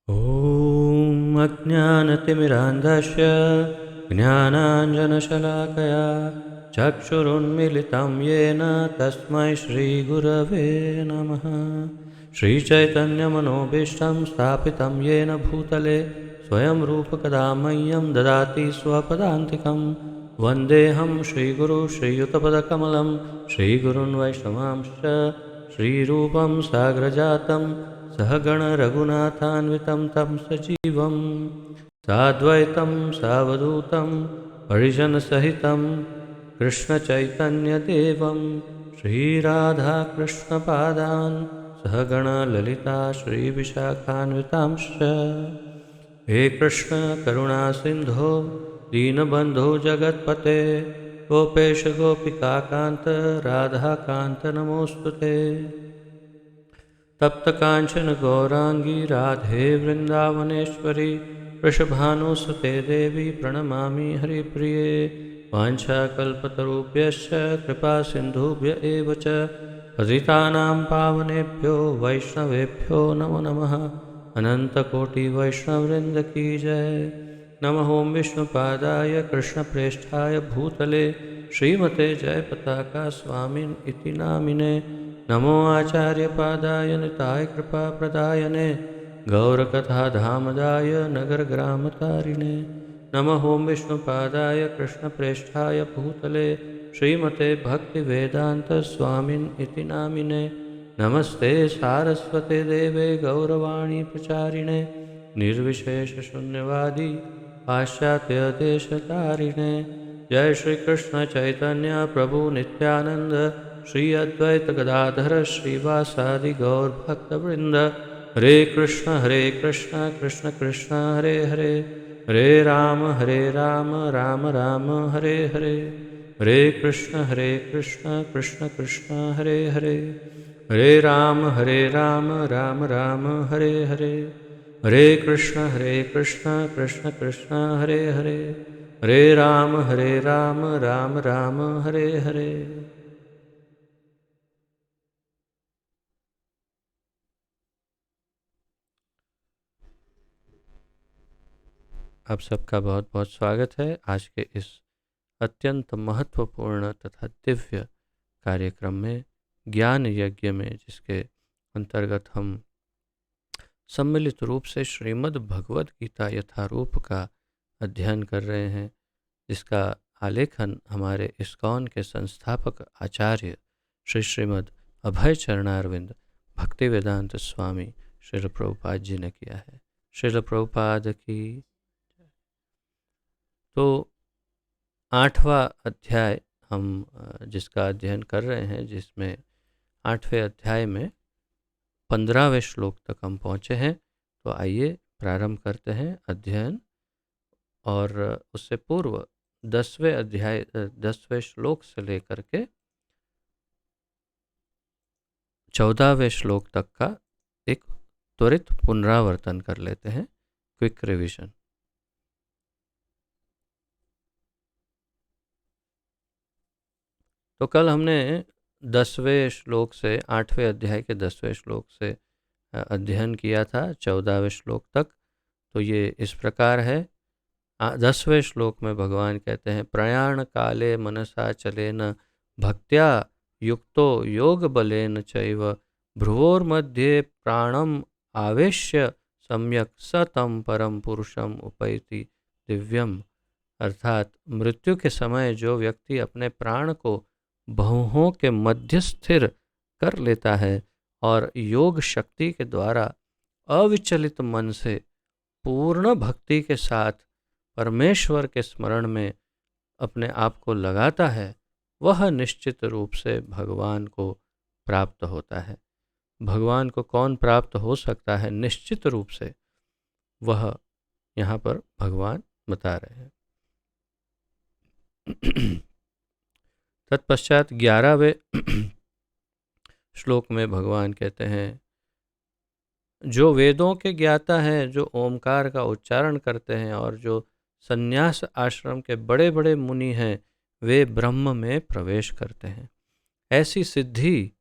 ॐ अज्ञानतिमिरान्धस्य ज्ञानाञ्जनशलाकया चक्षुरुन्मिलितं येन तस्मै श्रीगुरवे नमः। श्रीचैतन्यमनोभीष्टं स्थापितं येन भूतले स्वयं रूपकदा मह्यं ददाति स्वपदान्तिकं। वन्देऽहं श्रीगुरु श्रीयुतपदकमलं श्रीगुरुन् वैष्णवांश्च श्रीरूपं साग्रजातं सहगणरघुनाथान्वितं तं सजीवं साद्वैतं सावधूतं परिजनसहितं कृष्णचैतन्यदेवं श्रीराधाकृष्णपादान् सहगणललिता श्रीविशाखान्वितांश्च। हे कृष्ण करुणा सिंधो दीनबंधो जगत्पते गोपेश गोपिकाकांत राधाकांत नमोस्तुते। तप्त कांचन गौरांगी राधे वृंदावनेश्वरी वृषभानुसुते देवी प्रणमामि हरिप्रिये। वाञ्छाकल्पतरुभ्यश्च कृपा सिन्धुभ्य एव च पतितानां पावनेभ्यो वैष्णवेभ्यो नमो नमः। अनन्तकोटिवैष्णववृन्द की जय। नमः ओं विष्णुपादाय कृष्णप्रेष्ठाय भूतले श्रीमते जयपताका स्वामिन् इति नामिने। नमो आचार्यपादाय निताय कृपाप्रदायने गौरकथाधामदाय नगरग्रामतारिणे। नमः ओं विष्णुपादाय कृष्णप्रेष्ठाय भूतले श्रीमते भक्तिवेदान्तस्वामिन् इति नामिने। नमस्ते सारस्वते देवे गौरवाणी प्रचारिणे निर्विशेषशून्यवादी पाश्चात्यदेशतारिणे। जय श्री कृष्ण चैतन्य प्रभु नित्यानंद श्री अद्वैत गदाधर श्रीवासादि गौर भक्तवृंद। हरे कृष्ण कृष्ण कृष्ण हरे हरे हरे राम राम राम हरे हरे। हरे कृष्ण कृष्ण कृष्ण हरे हरे हरे राम राम राम हरे हरे। हरे कृष्ण कृष्ण कृष्ण हरे हरे हरे राम राम राम हरे हरे। आप सबका बहुत बहुत स्वागत है आज के इस अत्यंत महत्वपूर्ण तथा दिव्य कार्यक्रम में, ज्ञान यज्ञ में, जिसके अंतर्गत हम सम्मिलित रूप से श्रीमद् भगवद गीता यथारूप का अध्ययन कर रहे हैं, जिसका आलेखन हमारे इस्कॉन के संस्थापक आचार्य श्रीमद् अभय चरणारविंद भक्तिवेदांत स्वामी श्रील प्रभुपाद जी ने किया है। श्रील प्रभुपाद की। तो 8वां अध्याय हम जिसका अध्ययन कर रहे हैं, जिसमें 8वें अध्याय में 15वें श्लोक तक हम पहुँचे हैं। तो आइए प्रारंभ करते हैं अध्ययन। और उससे पूर्व 10वें श्लोक से लेकर के 14वें श्लोक तक का एक त्वरित पुनरावर्तन कर लेते हैं, क्विक रिवीजन। तो कल हमने 10वें श्लोक से 8वें अध्याय के 10वें श्लोक से अध्ययन किया था 14वें श्लोक तक। तो ये इस प्रकार है। 10वें श्लोक में भगवान कहते हैं, प्रयाण काले मनसा चलेन भक्त्या युक्तो योग बलेन चैव भ्रुवोर्मध्ये प्राणम आवेश्य सम्यक स तम परम पुरुषम उपैति दिव्यम। अर्थात मृत्यु के समय जो व्यक्ति अपने प्राण को भौहों के मध्य स्थिर कर लेता है और योग शक्ति के द्वारा अविचलित मन से पूर्ण भक्ति के साथ परमेश्वर के स्मरण में अपने आप को लगाता है, वह निश्चित रूप से भगवान को प्राप्त होता है। भगवान को कौन प्राप्त हो सकता है? निश्चित रूप से वह यहाँ पर भगवान बता रहे हैं। तत्पश्चात 11वें श्लोक में भगवान कहते हैं, जो वेदों के ज्ञाता हैं, जो ओमकार का उच्चारण करते हैं और जो संन्यास आश्रम के बड़े बड़े मुनि हैं, वे ब्रह्म में प्रवेश करते हैं। ऐसी सिद्धि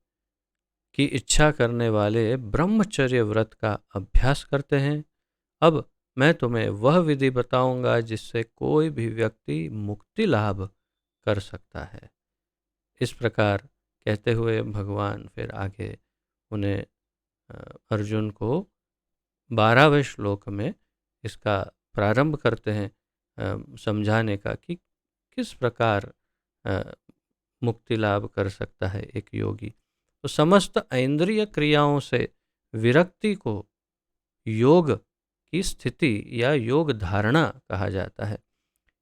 की इच्छा करने वाले ब्रह्मचर्य व्रत का अभ्यास करते हैं अब मैं तुम्हें वह विधि बताऊंगा जिससे कोई भी व्यक्ति मुक्ति लाभ कर सकता है। इस प्रकार कहते हुए भगवान फिर आगे उन्हें अर्जुन को 12वें श्लोक में इसका प्रारंभ करते हैं समझाने का कि किस प्रकार मुक्ति लाभ कर सकता है एक योगी। तो समस्त इंद्रिय क्रियाओं से विरक्ति को योग की स्थिति या योग धारणा कहा जाता है।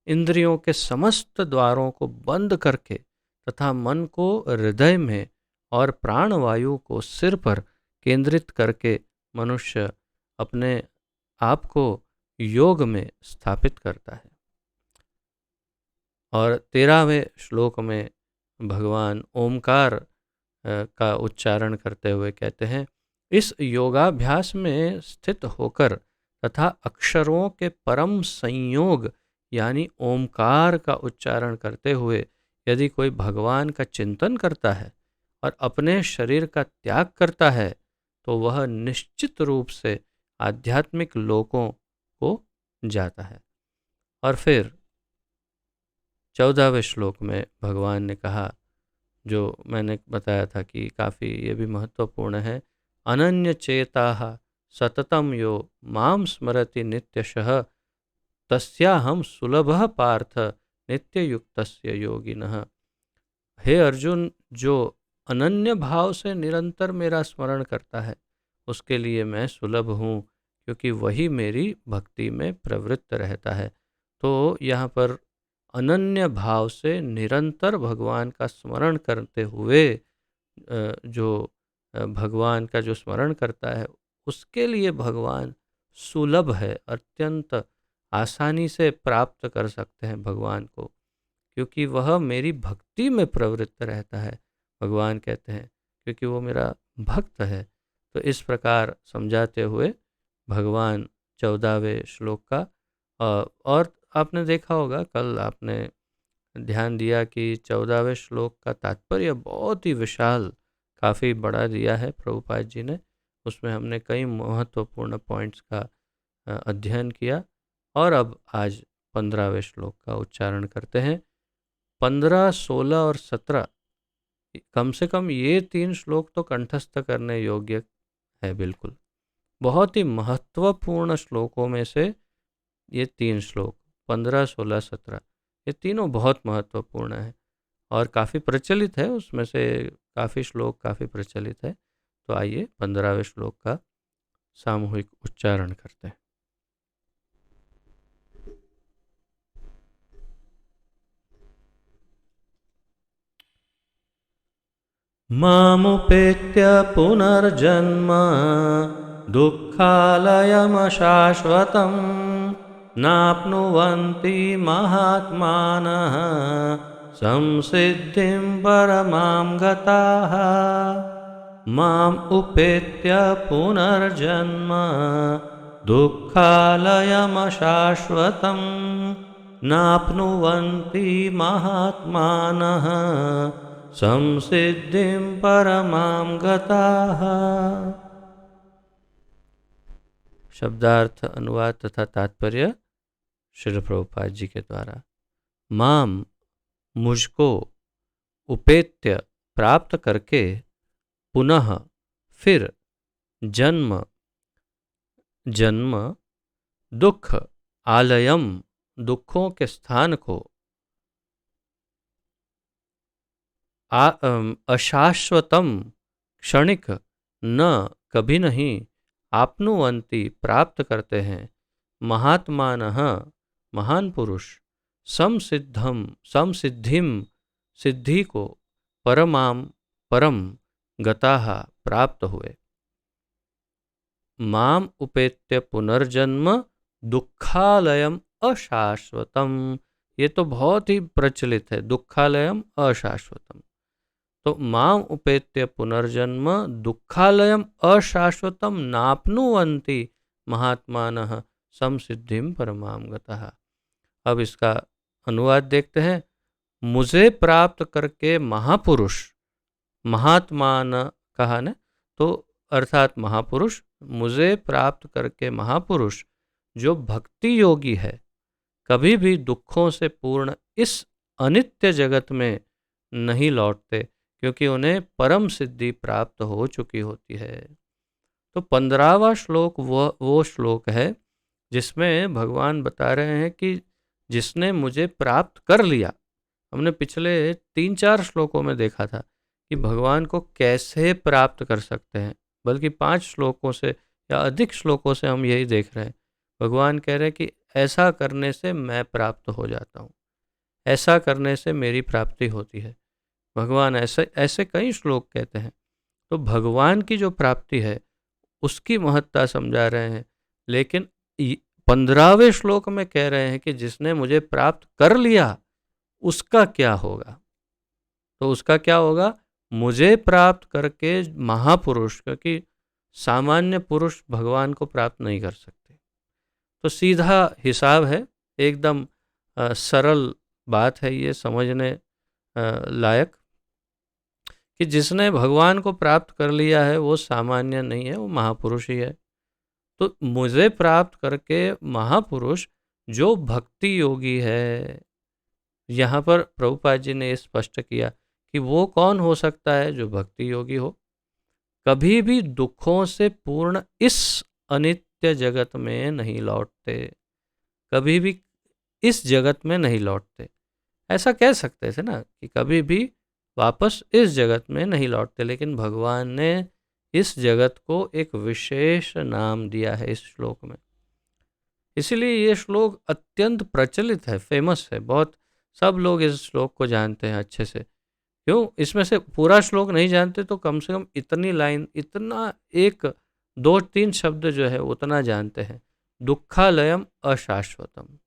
इंद्रियों के समस्त द्वारों को बंद करके तथा मन को हृदय में और प्राणवायु को सिर पर केंद्रित करके मनुष्य अपने आप को योग में स्थापित करता है। और 13वें श्लोक में भगवान ओमकार का उच्चारण करते हुए कहते हैं, इस योगाभ्यास में स्थित होकर तथा अक्षरों के परम संयोग यानी ओमकार का उच्चारण करते हुए यदि कोई भगवान का चिंतन करता है और अपने शरीर का त्याग करता है तो वह निश्चित रूप से आध्यात्मिक लोकों को जाता है। और फिर 14वें श्लोक में भगवान ने कहा, जो मैंने बताया था कि काफ़ी ये भी महत्वपूर्ण है, अनन्य चेताः सततम यो माम स्मरति नित्यशः तस्याहम सुलभः पार्थ नित्ययुक्तस्य योगिनः। हे अर्जुन, जो अनन्य भाव से निरंतर मेरा स्मरण करता है उसके लिए मैं सुलभ हूँ, क्योंकि वही मेरी भक्ति में प्रवृत्त रहता है। तो यहाँ पर अनन्य भाव से निरंतर भगवान का स्मरण करते हुए जो भगवान का जो स्मरण करता है उसके लिए भगवान सुलभ है, अत्यंत आसानी से प्राप्त कर सकते हैं भगवान को, क्योंकि वह मेरी भक्ति में प्रवृत्त रहता है। भगवान कहते हैं क्योंकि वो मेरा भक्त है। तो इस प्रकार समझाते हुए भगवान 14वें श्लोक का और आपने देखा होगा, कल आपने ध्यान दिया कि 14वें श्लोक का तात्पर्य बहुत ही विशाल, काफ़ी बड़ा दिया है प्रभुपाद जी ने। उसमें हमने कई महत्वपूर्ण पॉइंट्स का अध्ययन किया। और अब आज 15वें श्लोक का उच्चारण करते हैं। 15, 16 और 17 कम से कम ये 3 श्लोक तो कंठस्थ करने योग्य है। बिल्कुल बहुत ही महत्वपूर्ण श्लोकों में से ये 3 श्लोक 15, 16, 17 ये तीनों बहुत महत्वपूर्ण है और काफ़ी प्रचलित है। उसमें से काफ़ी श्लोक काफ़ी प्रचलित है। तो आइए 15वें श्लोक का सामूहिक उच्चारण करते हैं। मामुपेत्य पुनर्जन्म दुःखालयमशाश्वतं नाप्नुवन्ति महात्मानः संसिद्धिं परमां गताः। माम् उपेत्य पुनर्जन्म दुःखालयमशाश्वतं नाप्नुवन्ति महात्मानः संसिद्धिं परमां गताः। शब्दार्थ, अनुवाद तथा तात्पर्य श्री प्रभुपाद जी के द्वारा। माम मुझको, उपेत्य प्राप्त करके, पुनः फिर, जन्म जन्म, दुख आलयम दुखों के स्थान को, अशाश्वतम क्षणिक न कभी नहीं, आपनुवंती प्राप्त करते हैं, महात्मानः महान पुरुष, समसिद्धम समसिद्धिम सिद्धि को, परमाम परम, गताः प्राप्त हुए। माम उपेत्य पुनर्जन्म दुःखालयम अशाश्वतम, ये तो बहुत ही प्रचलित है, दुःखालयम अशाश्वतम। तो माम उपेत्य पुनर्जन्म दुःखालयम अशाश्वतम नाप्नुवन्ति महात्मानः समसिद्धिम परमां गतः। अब इसका अनुवाद देखते हैं। मुझे प्राप्त करके महापुरुष, महात्मान कहा न, तो अर्थात महापुरुष, मुझे प्राप्त करके महापुरुष जो भक्ति योगी है कभी भी दुखों से पूर्ण इस अनित्य जगत में नहीं लौटते, क्योंकि उन्हें परम सिद्धि प्राप्त हो चुकी होती है। तो 15वां श्लोक वो श्लोक है जिसमें भगवान बता रहे हैं कि जिसने मुझे प्राप्त कर लिया। हमने पिछले 3-4 श्लोकों में देखा था कि भगवान को कैसे प्राप्त कर सकते हैं, बल्कि 5 श्लोकों से या अधिक श्लोकों से हम यही देख रहे हैं। भगवान कह रहे हैं कि ऐसा करने से मैं प्राप्त हो जाता हूँ, ऐसा करने से मेरी प्राप्ति होती है। भगवान ऐसे ऐसे कई श्लोक कहते हैं। तो भगवान की जो प्राप्ति है उसकी महत्ता समझा रहे हैं, लेकिन 15वें श्लोक में कह रहे हैं कि जिसने मुझे प्राप्त कर लिया उसका क्या होगा। तो उसका क्या होगा, मुझे प्राप्त करके महापुरुष, क्योंकि सामान्य पुरुष भगवान को प्राप्त नहीं कर सकते। तो सीधा हिसाब है, एकदम सरल बात है ये समझने लायक, कि जिसने भगवान को प्राप्त कर लिया है वो सामान्य नहीं है, वो महापुरुष ही है। तो मुझे प्राप्त करके महापुरुष जो भक्ति योगी है, यहाँ पर प्रभुपाद जी ने स्पष्ट किया कि वो कौन हो सकता है, जो भक्ति योगी हो, कभी भी दुखों से पूर्ण इस अनित्य जगत में नहीं लौटते, कभी भी इस जगत में नहीं लौटते। ऐसा कह सकते थे ना कि कभी भी वापस इस जगत में नहीं लौटते, लेकिन भगवान ने इस जगत को एक विशेष नाम दिया है इस श्लोक में। इसलिए ये श्लोक अत्यंत प्रचलित है, फेमस है, बहुत सब लोग इस श्लोक को जानते हैं अच्छे से। क्यों, इसमें से पूरा श्लोक नहीं जानते तो कम से कम इतनी लाइन, इतना 1-2-3 शब्द जो है उतना जानते हैं, दुखालयम अशाश्वतम।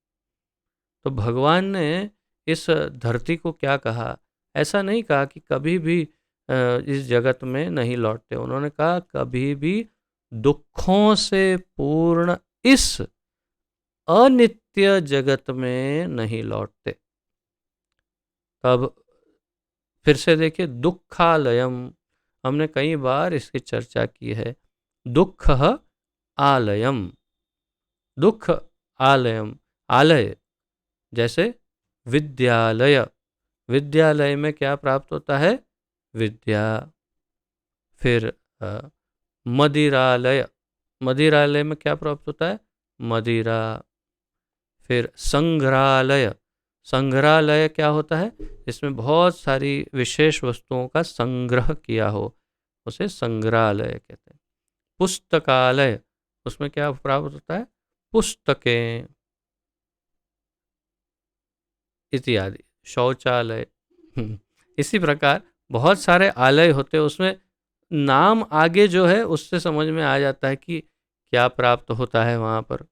तो भगवान ने इस धरती को क्या कहा, ऐसा नहीं कहा कि कभी भी इस जगत में नहीं लौटते, उन्होंने कहा कभी भी दुखों से पूर्ण इस अनित्य जगत में नहीं लौटते। अब फिर से देखिए, दुखालयम, हमने कई बार इसकी चर्चा की है। दुख आलयम, दुख आलयम, आलय जैसे विद्यालय, विद्यालय में क्या प्राप्त होता है, विद्या। फिर मदिरालय, मदिरालय में क्या प्राप्त होता है, मदिरा। फिर संग्रहालय, संग्रहालय क्या होता है, इसमें बहुत सारी विशेष वस्तुओं का संग्रह किया हो, उसे संग्रहालय कहते हैं। पुस्तकालय, उसमें क्या प्राप्त होता है, पुस्तकें इत्यादि। शौचालय इसी प्रकार बहुत सारे आलय होते हैं, उसमें नाम आगे जो है उससे समझ में आ जाता है कि क्या प्राप्त होता है वहाँ पर।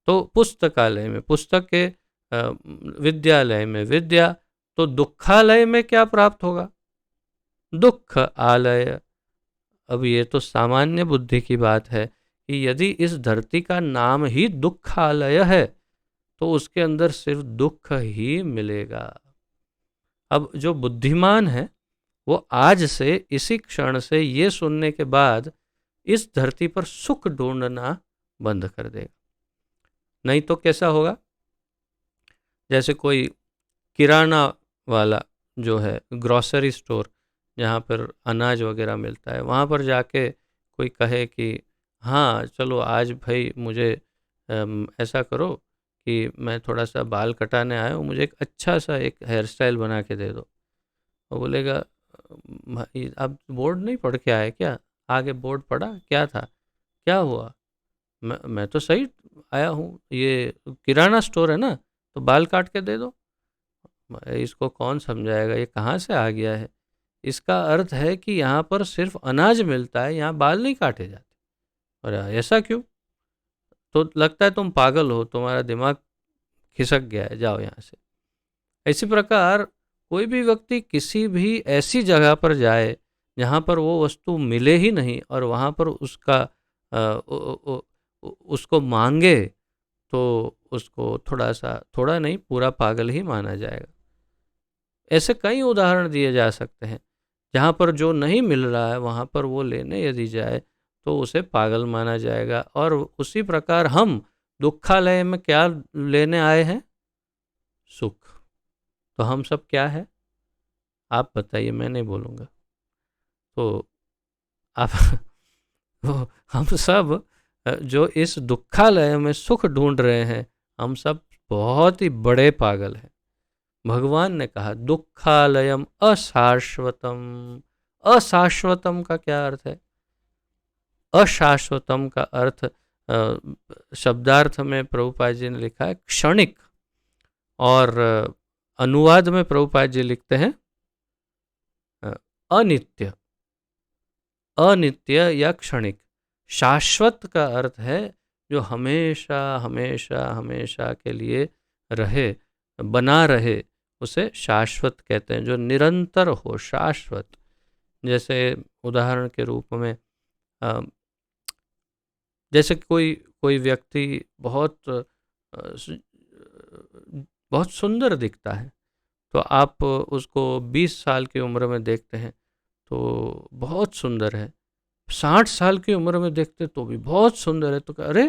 तो पुस्तकालय में पुस्तक के, विद्यालय में विद्या, तो दुखालय में क्या प्राप्त होगा, दुख आलय। अब ये तो सामान्य बुद्धि की बात है कि यदि इस धरती का नाम ही दुखालय है तो उसके अंदर सिर्फ दुख ही मिलेगा। अब जो बुद्धिमान है वो आज से, इसी क्षण से ये सुनने के बाद इस धरती पर सुख ढूंढना बंद कर देगा। नहीं तो कैसा होगा, जैसे कोई किराना वाला जो है, ग्रॉसरी स्टोर जहाँ पर अनाज वगैरह मिलता है, वहाँ पर जाके कोई कहे कि हाँ चलो आज भाई मुझे ऐसा करो कि मैं थोड़ा सा बाल कटाने आया हूँ, मुझे एक अच्छा सा एक हेयर स्टाइल बना के दे दो। वो बोलेगा भाई आप बोर्ड नहीं पढ़ के आए क्या, आगे बोर्ड पढ़ा, क्या था, क्या हुआ, मैं तो सही आया हूँ, ये किराना स्टोर है ना, तो बाल काट के दे दो। इसको कौन समझाएगा, ये कहाँ से आ गया है। इसका अर्थ है कि यहाँ पर सिर्फ अनाज मिलता है, यहाँ बाल नहीं काटे जाते। और ऐसा क्यों, तो लगता है तुम पागल हो, तुम्हारा दिमाग खिसक गया है, जाओ यहाँ से। इसी प्रकार कोई भी व्यक्ति किसी भी ऐसी जगह पर जाए जहाँ पर वो वस्तु मिले ही नहीं और वहाँ पर उसका उसको मांगे, तो उसको थोड़ा नहीं पूरा पागल ही माना जाएगा। ऐसे कई उदाहरण दिए जा सकते हैं, जहाँ पर जो नहीं मिल रहा है वहाँ पर वो लेने यदि जाए तो उसे पागल माना जाएगा। और उसी प्रकार हम दुखालय में क्या लेने आए हैं? सुख। तो हम सब क्या है? आप बताइए, मैं नहीं बोलूँगा। तो आप तो हम सब जो इस दुखालय में सुख ढूंढ रहे हैं, हम सब बहुत ही बड़े पागल हैं। भगवान ने कहा दुखालयम अशाश्वतम। अशाश्वतम का क्या अर्थ है? अशाश्वतम का अर्थ शब्दार्थ में प्रभुपाद जी ने लिखा है क्षणिक, और अनुवाद में प्रभुपाद जी लिखते हैं अनित्य। अनित्य या क्षणिक। शाश्वत का अर्थ है जो हमेशा हमेशा हमेशा के लिए रहे, बना रहे, उसे शाश्वत कहते हैं, जो निरंतर हो, शाश्वत। जैसे उदाहरण के रूप में जैसे कोई कोई व्यक्ति बहुत सुंदर दिखता है, तो आप उसको 20 साल की उम्र में देखते हैं तो बहुत सुंदर है, 60 साल की उम्र में देखते तो भी बहुत सुंदर है, तो अरे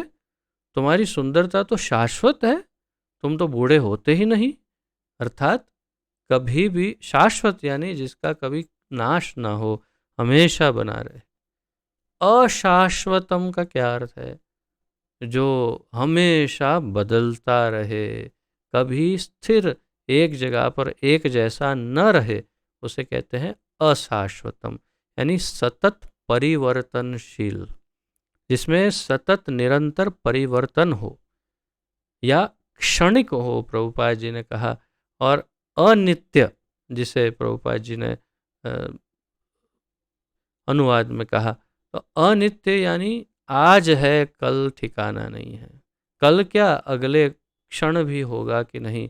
तुम्हारी सुंदरता तो शाश्वत है, तुम तो बूढ़े होते ही नहीं। अर्थात कभी भी शाश्वत यानी जिसका कभी नाश ना हो, हमेशा बना रहे। अशाश्वतम का क्या अर्थ है? जो हमेशा बदलता रहे, कभी स्थिर एक जगह पर एक जैसा न रहे, उसे कहते हैं अशाश्वतम। यानी सतत परिवर्तनशील, जिसमें सतत निरंतर परिवर्तन हो, या क्षणिक हो, प्रभुपाद जी ने कहा। और अनित्य, जिसे प्रभुपाद जी ने अनुवाद में कहा, तो अनित्य यानी आज है कल ठिकाना नहीं है, कल क्या अगले क्षण भी होगा कि नहीं,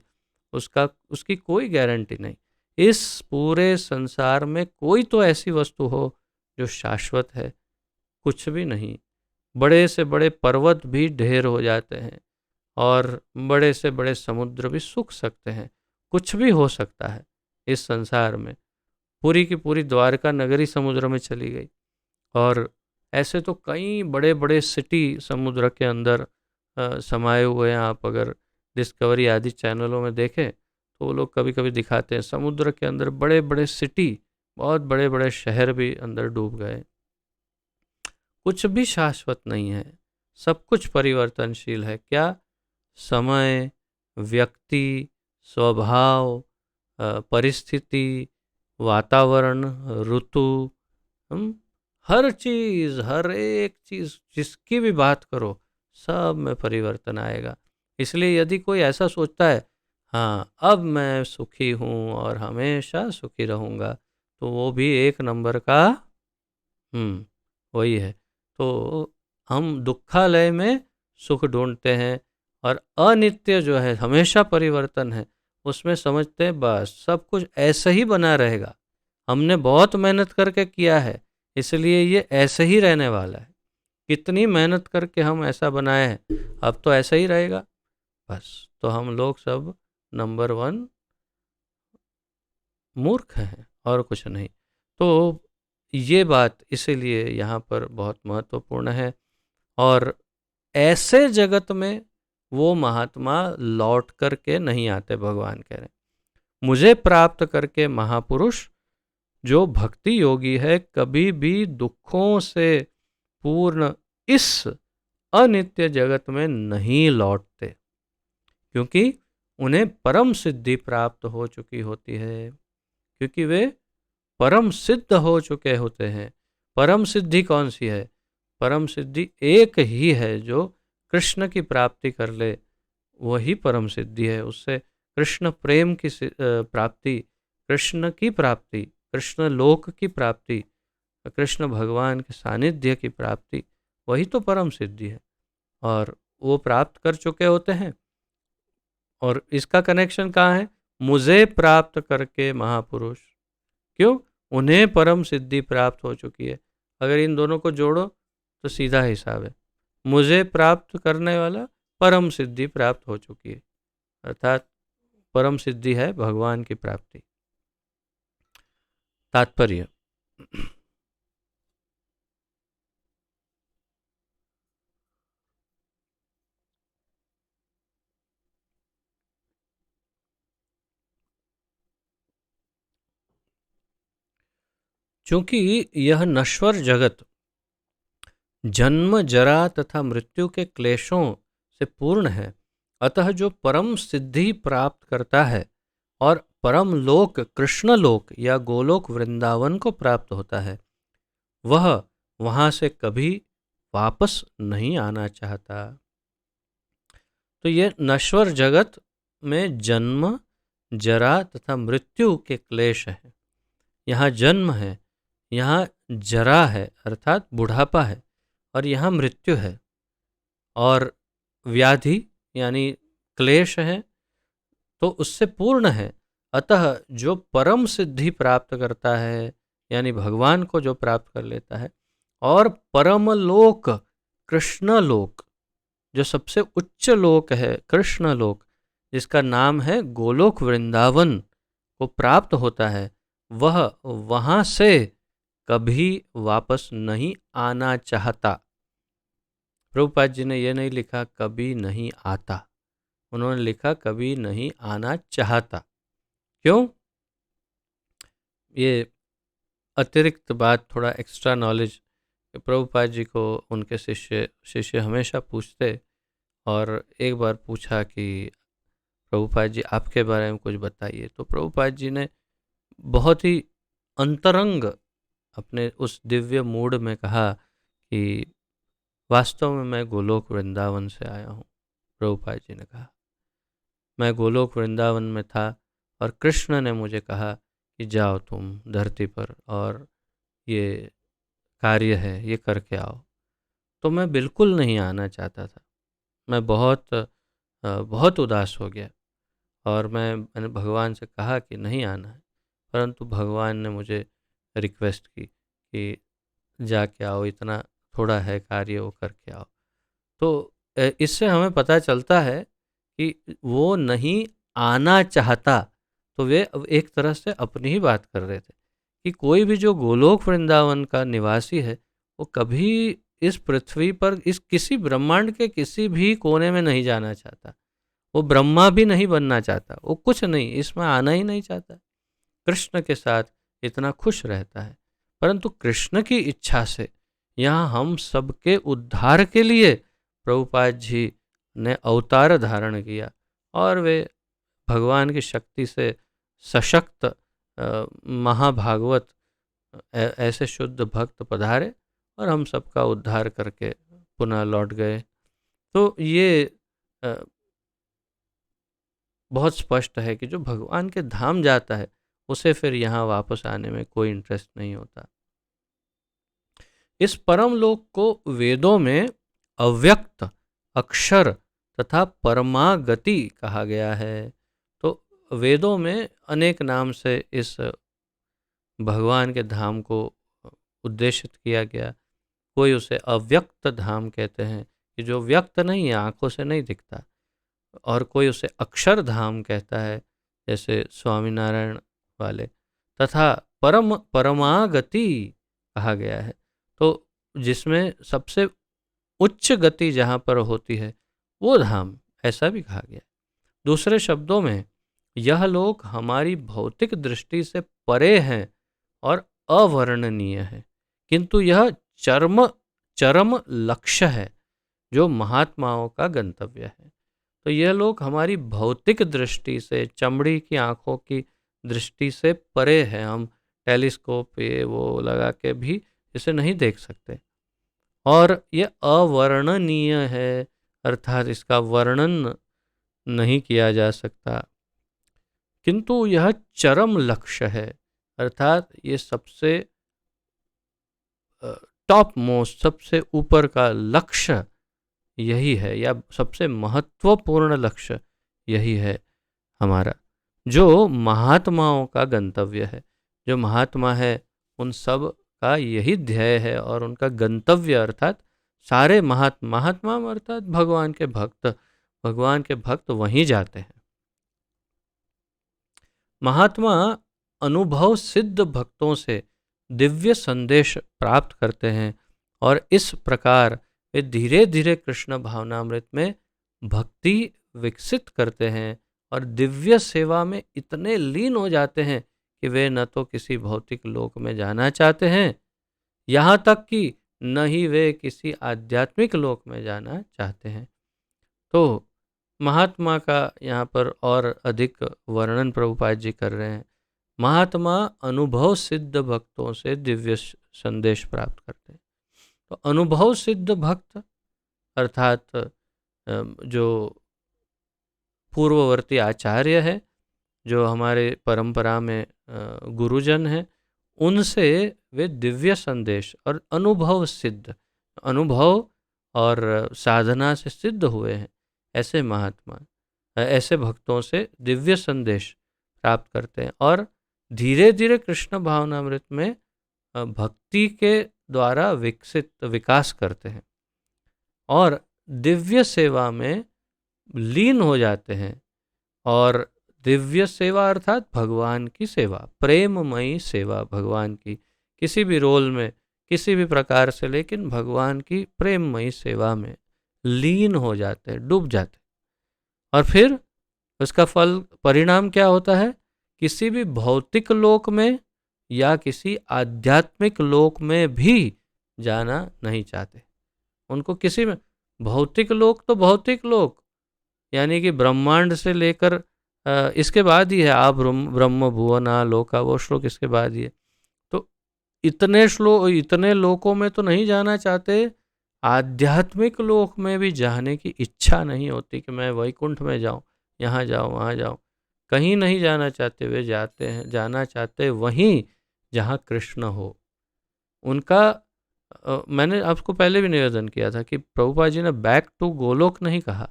उसकी कोई गारंटी नहीं। इस पूरे संसार में कोई तो ऐसी वस्तु हो जो शाश्वत है? कुछ भी नहीं। बड़े से बड़े पर्वत भी ढेर हो जाते हैं, और बड़े से बड़े समुद्र भी सूख सकते हैं, कुछ भी हो सकता है इस संसार में। पूरी की पूरी द्वारका नगरी समुद्र में चली गई, और ऐसे तो कई बड़े बड़े सिटी समुद्र के अंदर समाये हुए हैं। आप अगर डिस्कवरी आदि चैनलों में देखें तो वो लोग कभी कभी दिखाते हैं समुद्र के अंदर बड़े बड़े सिटी, बहुत बड़े बड़े शहर भी अंदर डूब गए। कुछ भी शाश्वत नहीं है, सब कुछ परिवर्तनशील है। क्या? समय, व्यक्ति, स्वभाव, परिस्थिति, वातावरण, ऋतु, हर चीज, हर एक चीज जिसकी भी बात करो, सब में परिवर्तन आएगा। इसलिए यदि कोई ऐसा सोचता है हाँ अब मैं सुखी हूँ और हमेशा सुखी रहूँगा, तो वो भी एक नंबर का वही है। तो हम दुखालय में सुख ढूंढते हैं, और अनित्य जो है, हमेशा परिवर्तन है, उसमें समझते हैं बस सब कुछ ऐसे ही बना रहेगा, हमने बहुत मेहनत करके किया है, इसलिए ये ऐसे ही रहने वाला है। कितनी मेहनत करके हम ऐसा बनाए हैं, अब तो ऐसा ही रहेगा बस। तो हम लोग सब नंबर 1 मूर्ख हैं और कुछ नहीं। तो ये बात इसीलिए यहाँ पर बहुत महत्वपूर्ण है। और ऐसे जगत में वो महात्मा लौट करके नहीं आते। भगवान कह रहे हैं मुझे प्राप्त करके महापुरुष जो भक्ति योगी है कभी भी दुखों से पूर्ण इस अनित्य जगत में नहीं लौटते, क्योंकि उन्हें परम सिद्धि प्राप्त हो चुकी होती है, क्योंकि वे परम सिद्ध हो चुके होते हैं। परम सिद्धि कौन सी है? परम सिद्धि एक ही है, जो कृष्ण की प्राप्ति कर ले वही परम सिद्धि है। उससे कृष्ण प्रेम की प्राप्ति, कृष्ण की प्राप्ति, कृष्ण लोक की प्राप्ति, कृष्ण भगवान के सानिध्य की प्राप्ति, वही तो परम सिद्धि है। और वो प्राप्त कर चुके होते हैं। और इसका कनेक्शन कहाँ है? मुझे प्राप्त करके महापुरुष। क्यों? उन्हें परम सिद्धि प्राप्त हो चुकी है। अगर इन दोनों को जोड़ो तो सीधा हिसाब है, मुझे प्राप्त करने वाला परम सिद्धि प्राप्त हो चुकी है, अर्थात परम सिद्धि है भगवान की प्राप्ति। तात्पर्य चूंकि यह नश्वर जगत जन्म जरा तथा मृत्यु के क्लेशों से पूर्ण है, अतः जो परम सिद्धि प्राप्त करता है और परम लोक कृष्ण लोक या गोलोक वृंदावन को प्राप्त होता है, वह वहां से कभी वापस नहीं आना चाहता। तो ये नश्वर जगत में जन्म जरा तथा मृत्यु के क्लेश है। यहाँ जन्म है, यहाँ जरा है अर्थात बुढ़ापा है, और यहाँ मृत्यु है, और व्याधि यानी क्लेश है, तो उससे पूर्ण है। अतः जो परम सिद्धि प्राप्त करता है, यानी भगवान को जो प्राप्त कर लेता है, और परम लोक कृष्ण लोक, जो सबसे उच्च लोक है कृष्ण लोक, जिसका नाम है गोलोक वृंदावन, को प्राप्त होता है, वह वहां से कभी वापस नहीं आना चाहता। प्रभुपाद जी ने यह नहीं लिखा कभी नहीं आता, उन्होंने लिखा कभी नहीं आना चाहता। क्यों? ये अतिरिक्त बात, थोड़ा एक्स्ट्रा नॉलेज प्रभुपाद जी को उनके शिष्य हमेशा पूछते, और एक बार पूछा कि प्रभुपाद जी आपके बारे में कुछ बताइए। तो प्रभुपाद जी ने बहुत ही अंतरंग अपने उस दिव्य मूड में कहा कि वास्तव में मैं गोलोक वृंदावन से आया हूँ। प्रभुपाद जी ने कहा मैं गोलोक वृंदावन में था और कृष्ण ने मुझे कहा कि जाओ तुम धरती पर और ये कार्य है ये करके आओ। तो मैं बिल्कुल नहीं आना चाहता था, मैं बहुत उदास हो गया, और मैंने भगवान से कहा कि नहीं आना है, परंतु भगवान ने मुझे रिक्वेस्ट की कि जाके आओ, इतना थोड़ा है कार्य, वो करके आओ। तो इससे हमें पता चलता है कि वो नहीं आना चाहता, तो वे एक तरह से अपनी ही बात कर रहे थे कि कोई भी जो गोलोक वृंदावन का निवासी है, वो कभी इस पृथ्वी पर इस किसी ब्रह्मांड के किसी भी कोने में नहीं जाना चाहता, वो ब्रह्मा भी नहीं बनना चाहता, वो कुछ नहीं, इसमें आना ही नहीं चाहता। कृष्ण के साथ इतना खुश रहता है, परंतु कृष्ण की इच्छा से यहाँ हम सबके उद्धार के लिए प्रभुपाद जी ने अवतार धारण किया, और वे भगवान की शक्ति से सशक्त महाभागवत ऐसे शुद्ध भक्त पधारे और हम सबका उद्धार करके पुनः लौट गए। तो ये बहुत स्पष्ट है कि जो भगवान के धाम जाता है उसे फिर यहाँ वापस आने में कोई इंटरेस्ट नहीं होता। इस परम लोक को वेदों में अव्यक्त, अक्षर तथा परमागति कहा गया है। तो वेदों में अनेक नाम से इस भगवान के धाम को उद्देशित किया गया। कोई उसे अव्यक्त धाम कहते हैं कि जो व्यक्त नहीं है, आंखों से नहीं दिखता, और कोई उसे अक्षर धाम कहता है जैसे स्वामीनारायण वाले, तथा परमागति कहा गया है, तो जिसमें सबसे उच्च गति जहाँ पर होती है वो धाम, ऐसा भी कहा गया। दूसरे शब्दों में यह लोक हमारी भौतिक दृष्टि से परे हैं और अवर्णनीय है, किंतु यह चरम लक्ष्य है जो महात्माओं का गंतव्य है। तो यह लोग हमारी भौतिक दृष्टि से, चमड़ी की आंखों की दृष्टि से परे है, हम टेलीस्कोप ये वो लगा के भी इसे नहीं देख सकते, और ये अवर्णनीय है, अर्थात इसका वर्णन नहीं किया जा सकता, किंतु यह चरम लक्ष्य है, अर्थात ये सबसे टॉप मोस्ट, सबसे ऊपर का लक्ष्य यही है, या सबसे महत्वपूर्ण लक्ष्य यही है हमारा, जो महात्माओं का गंतव्य है। जो महात्मा है उन सब का यही ध्येय है, और उनका गंतव्य अर्थात सारे महात्मा अर्थात भगवान के भक्त वहीं जाते हैं। महात्मा अनुभव सिद्ध भक्तों से दिव्य संदेश प्राप्त करते हैं, और इस प्रकार वे धीरे धीरे कृष्ण भावनामृत में भक्ति विकसित करते हैं और दिव्य सेवा में इतने लीन हो जाते हैं कि वे न तो किसी भौतिक लोक में जाना चाहते हैं, यहाँ तक कि न ही वे किसी आध्यात्मिक लोक में जाना चाहते हैं। तो महात्मा का यहाँ पर और अधिक वर्णन प्रभुपाद जी कर रहे हैं। महात्मा अनुभव सिद्ध भक्तों से दिव्य संदेश प्राप्त करते हैं। तो अनुभव सिद्ध भक्त अर्थात जो पूर्ववर्ती आचार्य है, जो हमारे परंपरा में गुरुजन हैं, उनसे वे दिव्य संदेश और अनुभव सिद्ध, अनुभव और साधना से सिद्ध हुए हैं, ऐसे महात्मा ऐसे भक्तों से दिव्य संदेश प्राप्त करते हैं और धीरे धीरे कृष्ण भावनामृत में भक्ति के द्वारा विकास करते हैं और दिव्य सेवा में लीन हो जाते हैं। और दिव्य सेवा अर्थात भगवान की सेवा, प्रेममयी सेवा भगवान की, किसी भी रोल में, किसी भी प्रकार से, लेकिन भगवान की प्रेममयी सेवा में लीन हो जाते हैं, डूब जाते हैं। और फिर उसका फल परिणाम क्या होता है? किसी भी भौतिक लोक में या किसी आध्यात्मिक लोक में भी जाना नहीं चाहते। उनको किसी में, भौतिक लोक तो भौतिक लोक यानी कि ब्रह्मांड से लेकर इसके बाद ही है, आप ब्रह्म भुवना लोका, वो श्लोक इसके बाद ही है। तो इतने लोकों में तो नहीं जाना चाहते, आध्यात्मिक लोक में भी जाने की इच्छा नहीं होती कि मैं वैकुंठ में जाऊं, यहाँ जाऊं, वहाँ जाऊं, कहीं नहीं जाना चाहते। वे जाना चाहते वहीं जहाँ कृष्ण हो। उनका मैंने आपको पहले भी निवेदन किया था कि प्रभुपाद जी ने बैक टू गोलोक नहीं कहा,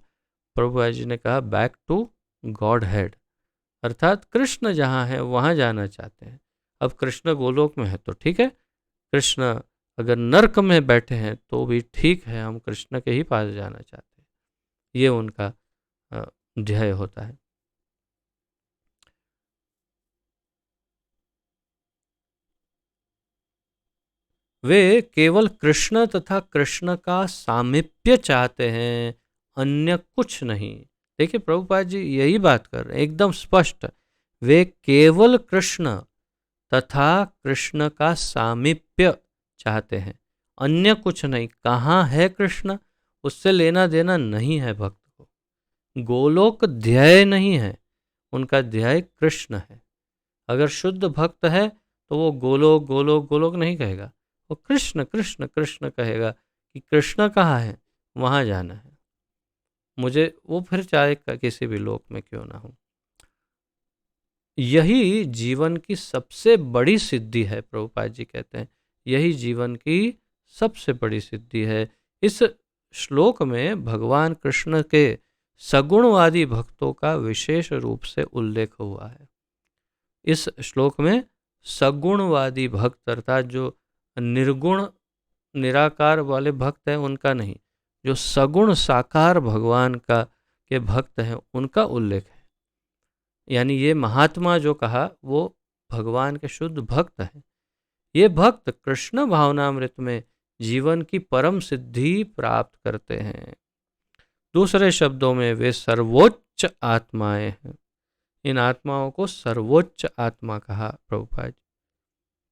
प्रभुपाद जी ने कहा बैक टू गॉड हेड, अर्थात कृष्ण जहाँ है वहाँ जाना चाहते हैं। अब कृष्ण गोलोक में है तो ठीक है, कृष्ण अगर नरक में बैठे हैं तो भी ठीक है, हम कृष्ण के ही पास जाना चाहते हैं। ये उनका ध्येय होता है। वे केवल कृष्ण तथा कृष्ण का सामीप्य चाहते हैं, अन्य कुछ नहीं। देखिए प्रभुपाद जी यही बात कर रहे हैं एकदम स्पष्ट। वे केवल कृष्ण तथा कृष्ण का सामीप्य चाहते हैं, अन्य कुछ नहीं। कहाँ है कृष्ण, उससे लेना देना नहीं है भक्त को। गोलोक ध्येय नहीं है, उनका ध्येय कृष्ण है। अगर शुद्ध भक्त है तो वो गोलोक गोलोक गोलोक नहीं कहेगा, वो कृष्ण कृष्ण कृष्ण कहेगा कि कृष्ण कहाँ है, वहाँ जाना है मुझे, वो फिर चाहे किसी भी लोक में क्यों ना हो। यही जीवन की सबसे बड़ी सिद्धि है, प्रभुपाद जी कहते हैं यही जीवन की सबसे बड़ी सिद्धि है। इस श्लोक में भगवान कृष्ण के सगुणवादी भक्तों का विशेष रूप से उल्लेख हुआ है। इस श्लोक में सगुणवादी भक्त अर्थात जो निर्गुण निराकार वाले भक्त हैं उनका नहीं, जो सगुण साकार भगवान का के भक्त हैं उनका उल्लेख है। यानी ये महात्मा जो कहा वो भगवान के शुद्ध भक्त हैं। ये भक्त कृष्ण भावनामृत में जीवन की परम सिद्धि प्राप्त करते हैं। दूसरे शब्दों में वे सर्वोच्च आत्माएं हैं। इन आत्माओं को सर्वोच्च आत्मा कहा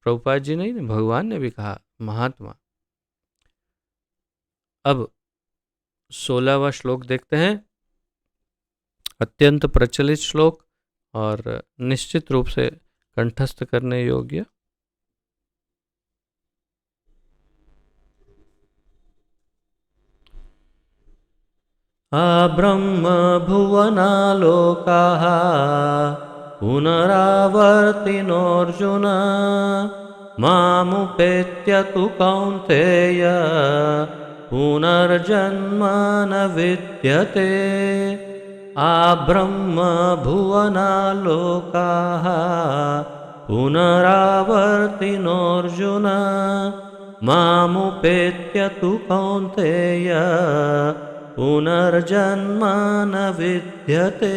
प्रभुपाद जी नहीं, भगवान ने भी कहा महात्मा। अब 16वां श्लोक देखते हैं, अत्यंत प्रचलित श्लोक और निश्चित रूप से कंठस्थ करने योग्य। ब्रह्म भुवना लोकाः पुनरावर्तिनोऽर्जुन मामुपेत्य तु कौन्तेय पुनर्जन्म न विद्यते। ब्रह्म भुवना लोकाः पुनरावर्तिनोऽर्जुन मामुपेत्य तु कौन्तेय पुनर्जन्म न विद्यते।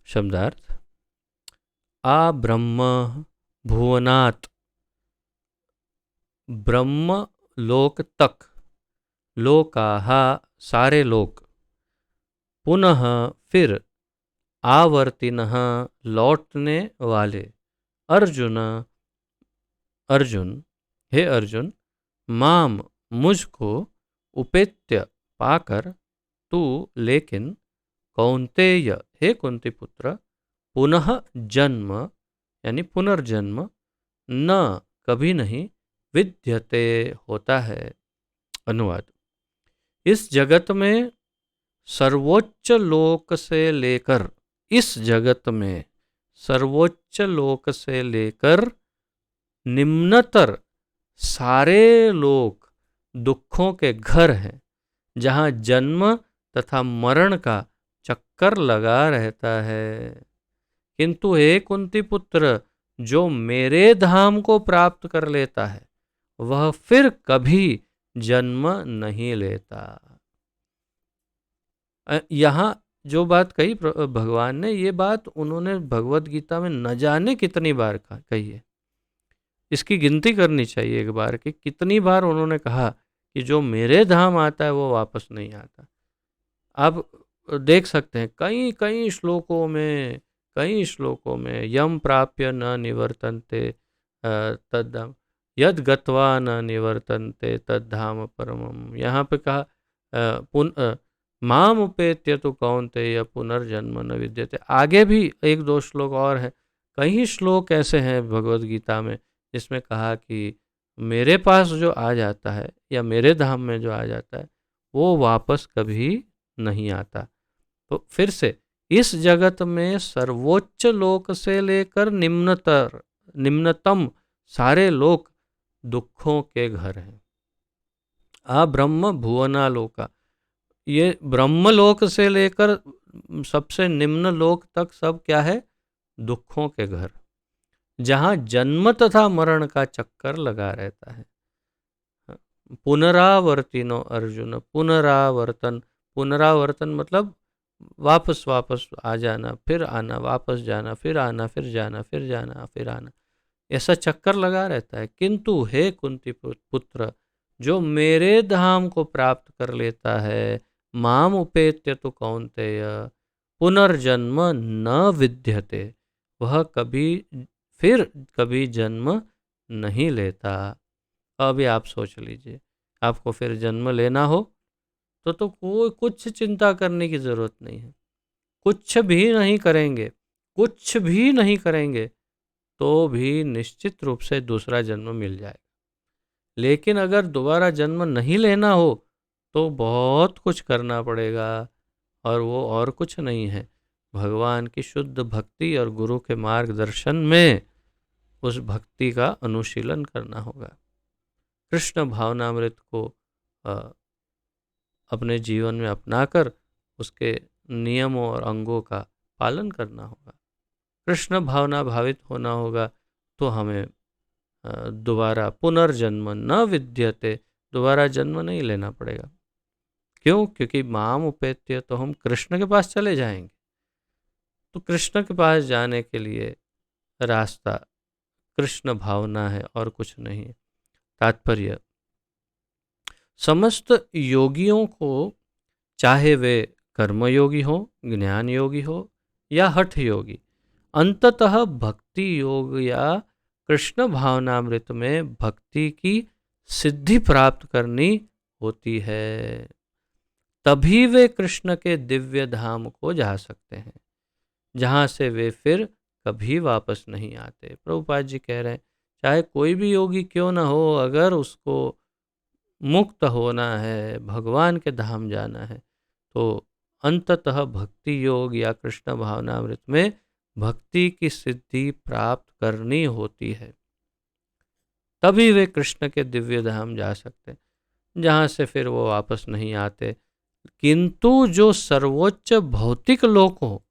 शब्दार्थ, ब्रह्म भुवनात्, ब्रह्म लोक तक, लोकाहा सारे लोक, पुनः फिर आवर्तिनः लौटने वाले। अर्जुन अर्जुन हे अर्जुन, माम मुझको उपेत्य पाकर तू लेकिन कौन्तेय हे कुंती पुत्र पुनः जन्म यानी पुनर्जन्म न कभी नहीं विद्यते होता है। अनुवाद। इस जगत में सर्वोच्च लोक से लेकर इस जगत में सर्वोच्च लोक से लेकर निम्नतर सारे लोक दुखों के घर हैं, जहाँ जन्म तथा मरण का चक्कर लगा रहता है। किंतु हे कुंती पुत्र, जो मेरे धाम को प्राप्त कर लेता है वह फिर कभी जन्म नहीं लेता। यहाँ जो बात कही भगवान ने, ये बात उन्होंने भगवत गीता में न जाने कितनी बार कही है। इसकी गिनती करनी चाहिए एक बार कि कितनी बार उन्होंने कहा कि जो मेरे धाम आता है वो वापस नहीं आता। आप देख सकते हैं कई कई श्लोकों में यम प्राप्य न निवर्तन्ते तद्धाम यद गत्वा न निवर्तन्ते तद्धाम परमम। यहाँ पे कहा माम उपेत्य तो कौन्तेय पुनर्जन्म न विद्यते। आगे भी एक दो श्लोक और हैं, कई श्लोक ऐसे हैं भगवद गीता में जिसमें कहा कि मेरे पास जो आ जाता है या मेरे धाम में जो आ जाता है वो वापस कभी नहीं आता। तो फिर से इस जगत में सर्वोच्च लोक से लेकर निम्नतम सारे लोक दुखों के घर हैं। आ ब्रह्म भुवना लोका, ये ब्रह्मलोक से लेकर सबसे निम्न लोक तक सब क्या है? दुखों के घर, जहां जन्म तथा मरण का चक्कर लगा रहता है। पुनरावर्तिनो अर्जुन, पुनरावर्तन मतलब वापस वापस आ जाना, फिर आना, वापस जाना, फिर आना, फिर जाना, फिर जाना, फिर आना, ऐसा चक्कर लगा रहता है। किंतु हे कुंती पुत्र, जो मेरे धाम को प्राप्त कर लेता है, माम उपेत्य तो कौन्तेय पुनर्जन्म न विद्यते, वह कभी जन्म नहीं लेता। अभी आप सोच लीजिए, आपको फिर जन्म लेना हो तो कोई कुछ चिंता करने की जरूरत नहीं है। कुछ भी नहीं करेंगे तो भी निश्चित रूप से दूसरा जन्म मिल जाएगा। लेकिन अगर दोबारा जन्म नहीं लेना हो तो बहुत कुछ करना पड़ेगा, और वो और कुछ नहीं है, भगवान की शुद्ध भक्ति और गुरु के मार्गदर्शन में उस भक्ति का अनुशीलन करना होगा। कृष्ण भावनामृत को अपने जीवन में अपनाकर उसके नियमों और अंगों का पालन करना होगा। कृष्ण भावना भावित होना होगा तो हमें दोबारा पुनर्जन्म न विद्यते, दोबारा जन्म नहीं लेना पड़ेगा। क्यों? क्योंकि माम उपेत्य, तो हम कृष्ण के पास चले जाएंगे। तो कृष्ण के पास जाने के लिए रास्ता कृष्ण भावना है और कुछ नहीं। तात्पर्य, समस्त योगियों को, चाहे वे कर्मयोगी हो, ज्ञान योगी हो या हठ योगी, अंततः भक्ति योग या कृष्ण भावनामृत में भक्ति की सिद्धि प्राप्त करनी होती है। तभी वे कृष्ण के दिव्य धाम को जा सकते हैं, जहाँ से वे फिर कभी वापस नहीं आते। प्रभुपाद जी कह रहे हैं, चाहे कोई भी योगी क्यों ना हो, अगर उसको मुक्त होना है, भगवान के धाम जाना है, तो अंततः भक्ति योग या कृष्ण भावनामृत में भक्ति की सिद्धि प्राप्त करनी होती है। तभी वे कृष्ण के दिव्य धाम जा सकते हैं, जहाँ से फिर वो वापस नहीं आते। किंतु जो सर्वोच्च भौतिक लोक हो,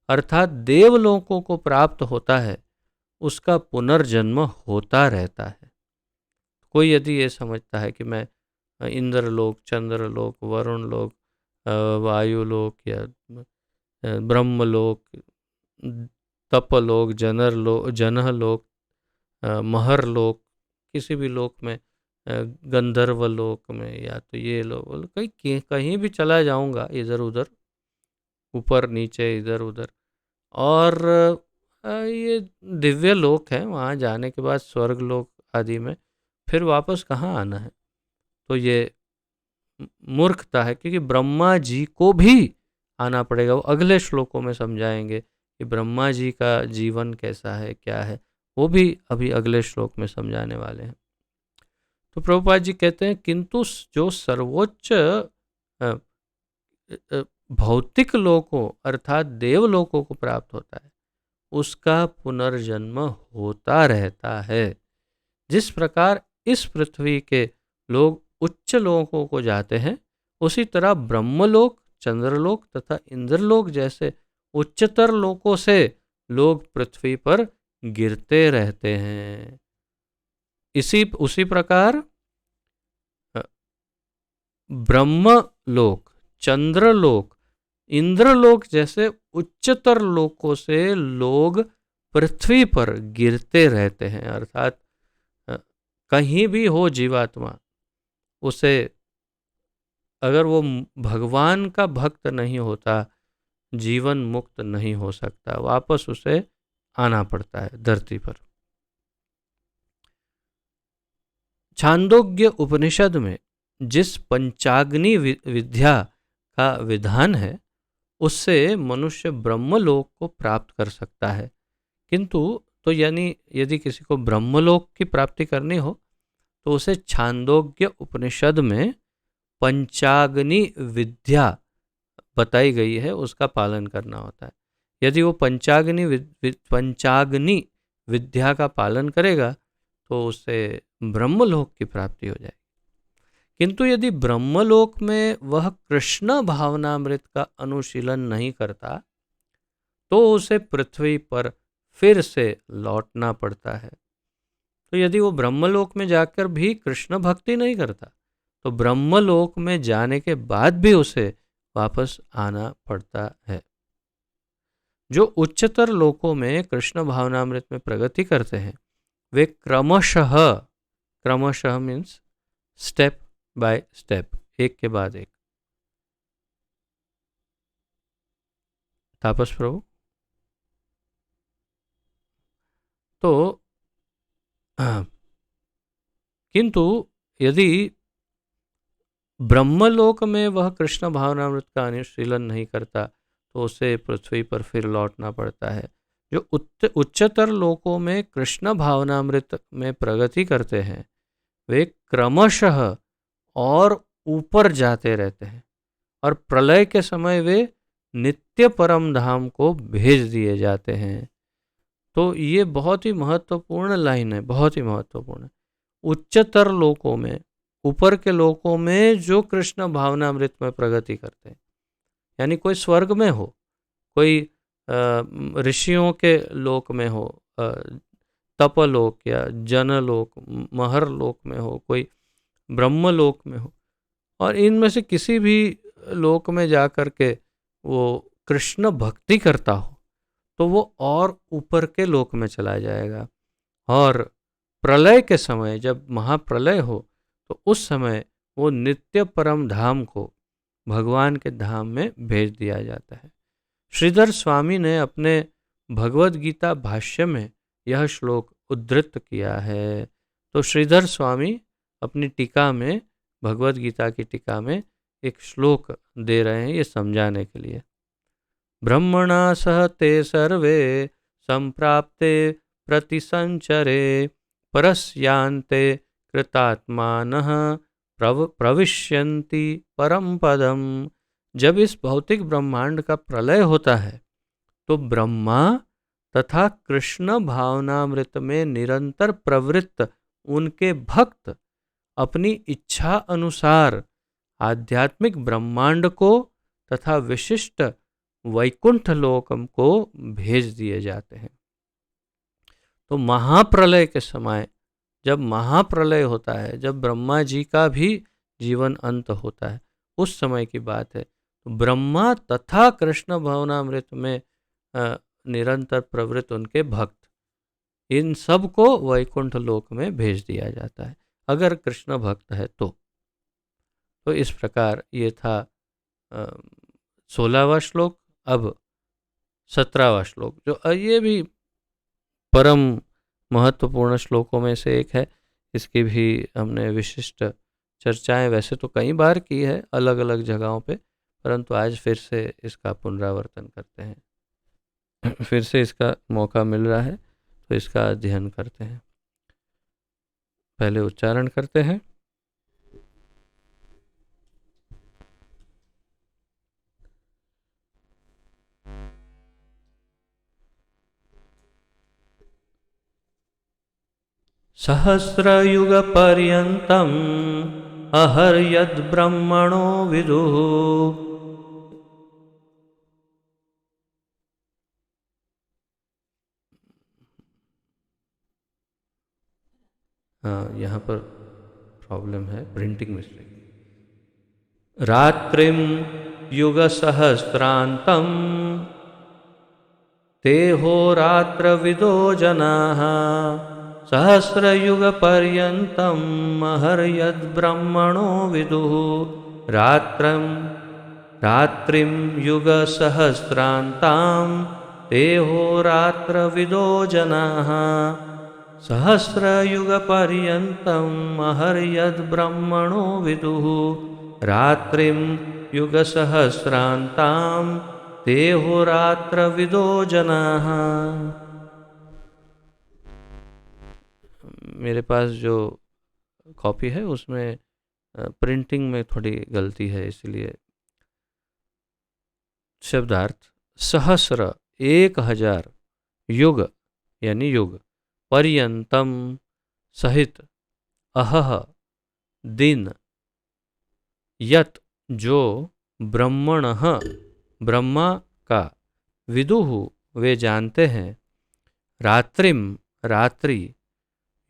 अर्थात देवलोकों को प्राप्त होता है, उसका पुनर्जन्म होता रहता है। कोई यदि ये समझता है कि मैं इंद्रलोक, चंद्रलोक, वरुणलोक, वायुलोक या ब्रह्मलोक, तपलोक, जनहलोक, महरलोक, किसी भी लोक में, गंधर्व लोक में, या तो ये लोग कहीं भी चला जाऊंगा इधर उधर, ऊपर नीचे इधर उधर। और ये दिव्य लोक है, वहाँ जाने के बाद स्वर्ग लोक आदि में फिर वापस कहाँ आना है। तो ये मूर्खता है, क्योंकि ब्रह्मा जी को भी आना पड़ेगा। वो अगले श्लोकों में समझाएंगे कि ब्रह्मा जी का जीवन कैसा है, क्या है, वो भी अभी अगले श्लोक में समझाने वाले हैं। तो प्रभुपाद जी कहते हैं, किंतु जो सर्वोच्च भौतिक लोकों अर्थात देवलोकों को प्राप्त होता है, उसका पुनर्जन्म होता रहता है। जिस प्रकार इस पृथ्वी के लोग उच्च लोकों को जाते हैं, उसी तरह ब्रह्मलोक, चंद्रलोक तथा इंद्रलोक जैसे उच्चतर लोकों से लोग पृथ्वी पर गिरते रहते हैं। उसी प्रकार ब्रह्मलोक, चंद्रलोक, इंद्रलोक जैसे उच्चतर लोकों से लोग पृथ्वी पर गिरते रहते हैं। अर्थात कहीं भी हो जीवात्मा, उसे अगर वो भगवान का भक्त नहीं होता, जीवन मुक्त नहीं हो सकता, वापस उसे आना पड़ता है धरती पर। छांदोग्य उपनिषद में जिस पंचाग्नि विद्या का विधान है, उससे मनुष्य ब्रह्मलोक को प्राप्त कर सकता है। किंतु तो यानी यदि किसी को ब्रह्मलोक की प्राप्ति करनी हो, तो उसे छांदोग्य उपनिषद में पंचाग्नि विद्या बताई गई है, उसका पालन करना होता है। यदि वो पंचाग्नि विद्या का पालन करेगा, तो उससे ब्रह्मलोक की प्राप्ति हो जाएगी। किंतु यदि ब्रह्मलोक में वह कृष्ण भावनामृत का अनुशीलन नहीं करता, तो उसे पृथ्वी पर फिर से लौटना पड़ता है। तो यदि वो ब्रह्मलोक में जाकर भी कृष्ण भक्ति नहीं करता, तो ब्रह्मलोक में जाने के बाद भी उसे वापस आना पड़ता है। जो उच्चतर लोकों में कृष्ण भावनामृत में प्रगति करते हैं, वे क्रमशः, क्रमशः मीन्स स्टेप बाय स्टेप, एक के बाद एक। तापस प्रभु, तो किंतु यदि ब्रह्मलोक में वह कृष्ण भावनामृत का अनुशीलन नहीं करता, तो उसे पृथ्वी पर फिर लौटना पड़ता है। जो उच्चतर लोकों में कृष्ण भावनामृत में प्रगति करते हैं, वे क्रमशः और ऊपर जाते रहते हैं, और प्रलय के समय वे नित्य परम धाम को भेज दिए जाते हैं। तो ये बहुत ही महत्वपूर्ण लाइन है, बहुत ही महत्वपूर्ण है। उच्चतर लोकों में, ऊपर के लोकों में जो कृष्ण भावनामृत में प्रगति करते हैं, यानी कोई स्वर्ग में हो, कोई ऋषियों के लोक में हो, तपलोक या जनलोक, महरलोक में हो, कोई ब्रह्मलोक में हो, और इनमें से किसी भी लोक में जाकर के वो कृष्ण भक्ति करता हो, तो वो और ऊपर के लोक में चला जाएगा। और प्रलय के समय, जब महाप्रलय हो, तो उस समय वो नित्य परम धाम को, भगवान के धाम में भेज दिया जाता है। श्रीधर स्वामी ने अपने भगवद गीता भाष्य में यह श्लोक उद्धृत किया है। तो श्रीधर स्वामी अपनी टीका में, भगवद गीता की टीका में एक श्लोक दे रहे हैं ये समझाने के लिए। ब्रह्मणा सह ते सर्वे संप्राप्ते प्रतिसंचरे परस्यांते कृतात्मानः प्रविश्यन्ति परम पदम। जब इस भौतिक ब्रह्मांड का प्रलय होता है, तो ब्रह्मा तथा कृष्ण भावनामृत में निरंतर प्रवृत्त उनके भक्त अपनी इच्छा अनुसार आध्यात्मिक ब्रह्मांड को तथा विशिष्ट वैकुंठ लोकम को भेज दिए जाते हैं। तो महाप्रलय के समय, जब महाप्रलय होता है, जब ब्रह्मा जी का भी जीवन अंत होता है, उस समय की बात है। तो ब्रह्मा तथा कृष्ण भावनामृत में निरंतर प्रवृत्त उनके भक्त, इन सब को वैकुंठ लोक में भेज दिया जाता है, अगर कृष्ण भक्त है तो। इस प्रकार ये था 16वां श्लोक अब 17वां श्लोक, जो ये भी परम महत्वपूर्ण श्लोकों में से एक है। इसकी भी हमने विशिष्ट चर्चाएं वैसे तो कई बार की है अलग अलग जगहों पे, परंतु आज फिर से इसका पुनरावर्तन करते हैं। फिर से इसका मौका मिल रहा है तो इसका अध्ययन करते हैं। पहले उच्चारण करते हैं। सहस्रयुगपर्यन्तम् अहर्यद्ब्रह्मणो विदुः। यहाँ पर प्रॉब्लम है, प्रिंटिंग मिस्टेक। रात्रिं युगसहस्रान्तं ते होरात्रविदो जनाः सहस्रयुगपर्यन्तम् अहर्यद्ब्रह्मणो विदुः। रात्रिं युगसहस्रान्तां ते होरात्रविदो जनाः सहस्रयुगपर्यन्तम् अहर्यद्ब्रह्मणो विदुः। रात्रिं युगसहस्रान्तां ते होरात्रविदो जनाः। मेरे पास जो कॉपी है उसमें प्रिंटिंग में थोड़ी गलती है, इसलिए शब्दार्थ सहस्र 1000, युग यानी युग, पर्यंतम सहित, अहह दिन, यत जो, ब्रह्मणः ब्रह्मा का, विदुः वे जानते हैं, रात्रिम रात्रि,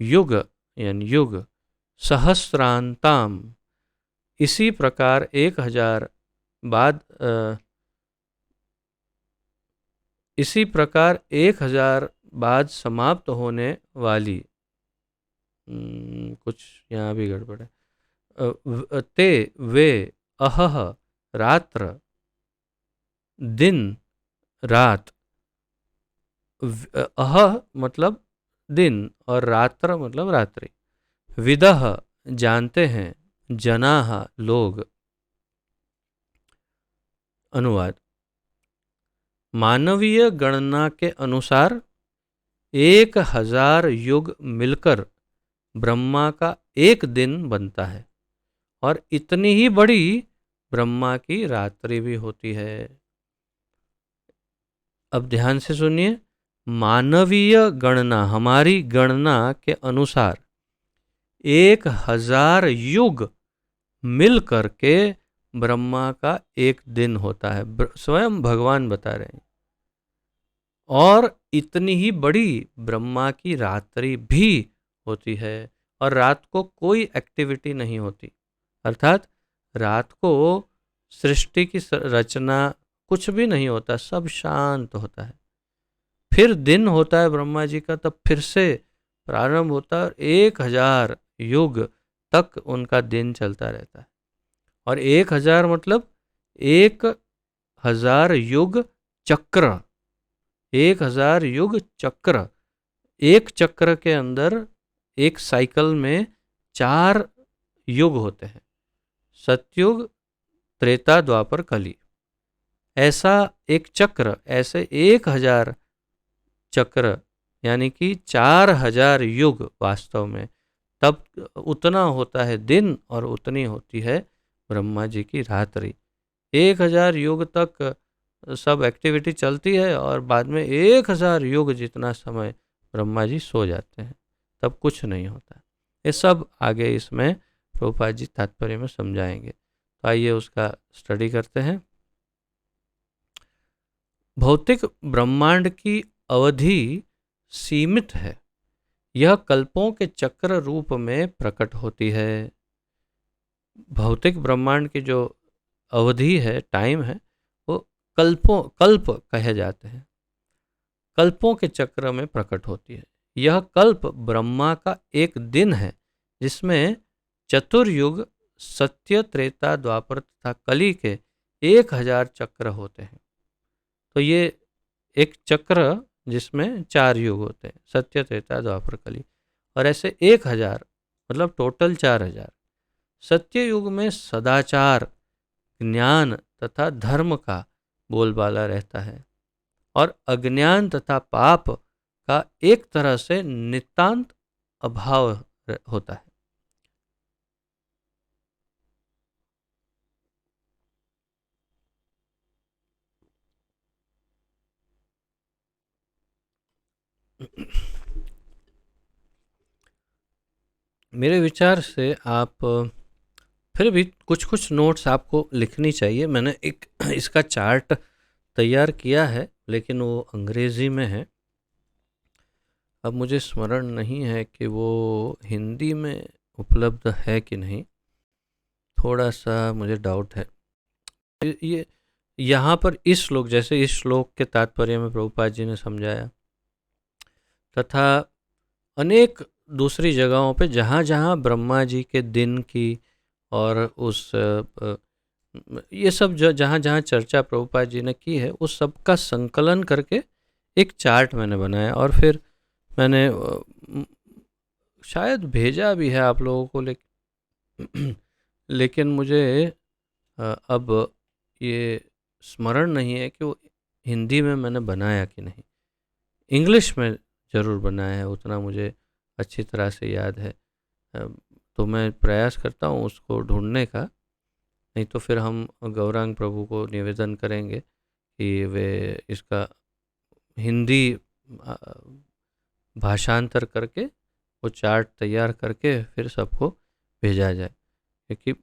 युग यानी युग, सहस्रांताम इसी प्रकार 1000 बाद इसी प्रकार 1000 बाद समाप्त होने वाली, कुछ यहाँ भी गड़बड़ है, ते वे, अहह रात्र, दिन रात, अह मतलब दिन और रात्र मतलब रात्रि, विदह जानते हैं, जनाह लोग। अनुवाद। मानवीय गणना के अनुसार 1000 युग मिलकर ब्रह्मा का एक दिन बनता है और इतनी ही बड़ी ब्रह्मा की रात्रि भी होती है। अब ध्यान से सुनिए, मानवीय गणना हमारी गणना के अनुसार 1000 युग मिल करके ब्रह्मा का एक दिन होता है, स्वयं भगवान बता रहे हैं। और इतनी ही बड़ी ब्रह्मा की रात्रि भी होती है और रात को कोई एक्टिविटी नहीं होती, अर्थात रात को सृष्टि की रचना कुछ भी नहीं होता, सब शांत होता है। फिर दिन होता है ब्रह्मा जी का, तब फिर से प्रारंभ होता है, 1000 युग तक उनका दिन चलता रहता है। और 1000 मतलब 1000 युग चक्र, 1000 युग चक्र, एक चक्र के अंदर एक साइकिल में 4 युग होते हैं, सतयुग, त्रेता, द्वापर, कली। ऐसा एक चक्र, ऐसे 1000 चक्र यानी कि 4000 युग वास्तव में, तब उतना होता है दिन और उतनी होती है ब्रह्मा जी की रात्रि। 1000 युग तक सब एक्टिविटी चलती है और बाद में 1000 युग जितना समय ब्रह्मा जी सो जाते हैं, तब कुछ नहीं होता। ये सब आगे इसमें प्रभुपाद जी तात्पर्य में समझाएंगे, तो आइए उसका स्टडी करते हैं। भौतिक ब्रह्मांड की अवधि सीमित है, यह कल्पों के चक्र रूप में प्रकट होती है। भौतिक ब्रह्मांड की जो अवधि है, टाइम है, वो कल्प कहे जाते हैं, कल्पों के चक्र में प्रकट होती है। यह कल्प ब्रह्मा का एक दिन है जिसमें चतुर्युग, सत्य, त्रेता, द्वापर तथा कली के 1000 चक्र होते हैं। तो ये एक चक्र जिसमें 4 युग होते हैं, सत्य, त्रेता, द्वापर, कली, और ऐसे 1000, मतलब टोटल 4000। सत्य युग में सदाचार, ज्ञान तथा धर्म का बोलबाला रहता है, और अज्ञान तथा पाप का एक तरह से नितांत अभाव होता है। मेरे विचार से आप फिर भी कुछ कुछ नोट्स आपको लिखनी चाहिए। मैंने एक इसका चार्ट तैयार किया है, लेकिन वो अंग्रेज़ी में है। अब मुझे स्मरण नहीं है कि वो हिंदी में उपलब्ध है कि नहीं, थोड़ा सा मुझे डाउट है। ये यहाँ पर इस श्लोक, जैसे इस श्लोक के तात्पर्य में प्रभुपाद जी ने समझाया, तथा अनेक दूसरी जगहों पे जहाँ जहाँ ब्रह्मा जी के दिन की और उस ये सब जहाँ जहाँ चर्चा प्रभुपाद जी ने की है, उस सब का संकलन करके एक चार्ट मैंने बनाया, और फिर मैंने शायद भेजा भी है आप लोगों को, लेकिन मुझे अब ये स्मरण नहीं है कि वो हिंदी में मैंने बनाया कि नहीं। इंग्लिश में ज़रूर बनाया है, उतना मुझे अच्छी तरह से याद है। तो मैं प्रयास करता हूँ उसको ढूंढने का, नहीं तो फिर हम गौरांग प्रभु को निवेदन करेंगे कि वे इसका हिंदी भाषांतर करके वो चार्ट तैयार करके फिर सबको भेजा जाए, क्योंकि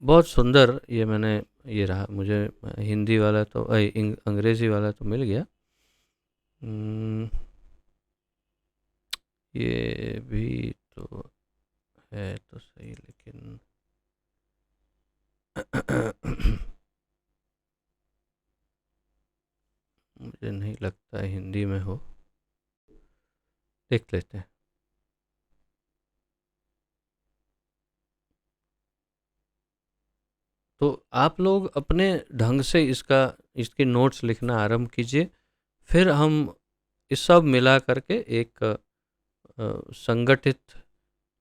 बहुत सुंदर ये मैंने ये रहा। मुझे हिंदी वाला तो अंग्रेज़ी वाला तो मिल गया, ये भी तो है तो सही, लेकिन मुझे नहीं लगता है हिंदी में हो, देख लेते हैं। तो आप लोग अपने ढंग से इसके नोट्स लिखना आरंभ कीजिए, फिर हम इस सब मिला करके एक संगठित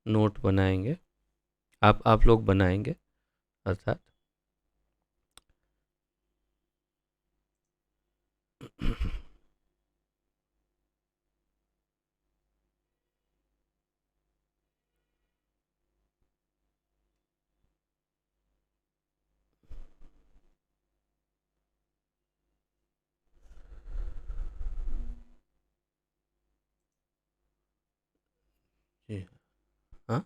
नोट बनाएंगे, आप लोग बनाएंगे अर्थात। जी हाँ,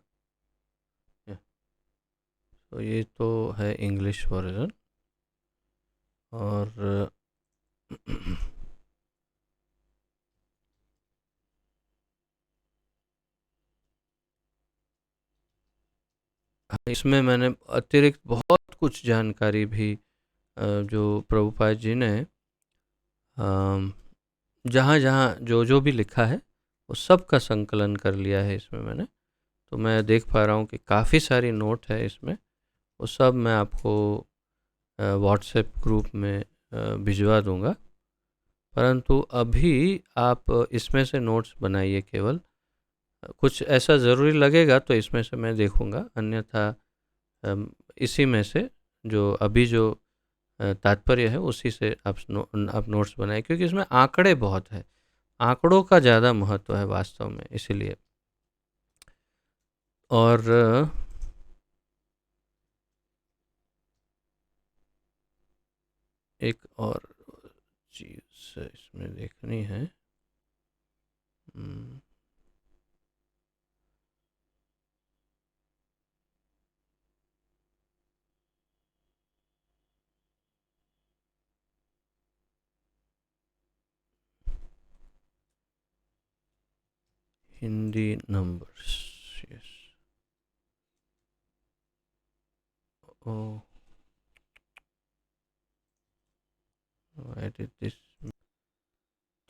तो ये तो है इंग्लिश वर्जन, और इसमें मैंने अतिरिक्त बहुत कुछ जानकारी भी जो प्रभुपाद जी ने जहाँ जहाँ जो जो भी लिखा है वो सब का संकलन कर लिया है इसमें मैंने। तो मैं देख पा रहा हूँ कि काफ़ी सारी नोट है इसमें, वो सब मैं आपको व्हाट्सएप ग्रुप में भिजवा दूंगा। परंतु अभी आप इसमें से नोट्स बनाइए केवल, कुछ ऐसा ज़रूरी लगेगा तो इसमें से मैं देखूंगा, अन्यथा इसी में से जो अभी जो तात्पर्य है उसी से आप नोट्स बनाए, क्योंकि इसमें आंकड़े बहुत है, आंकड़ों का ज़्यादा महत्व है वास्तव में, इसीलिए। और एक और चीज़ इसमें देखनी है, Hindi numbers, yes. Oh, I did this.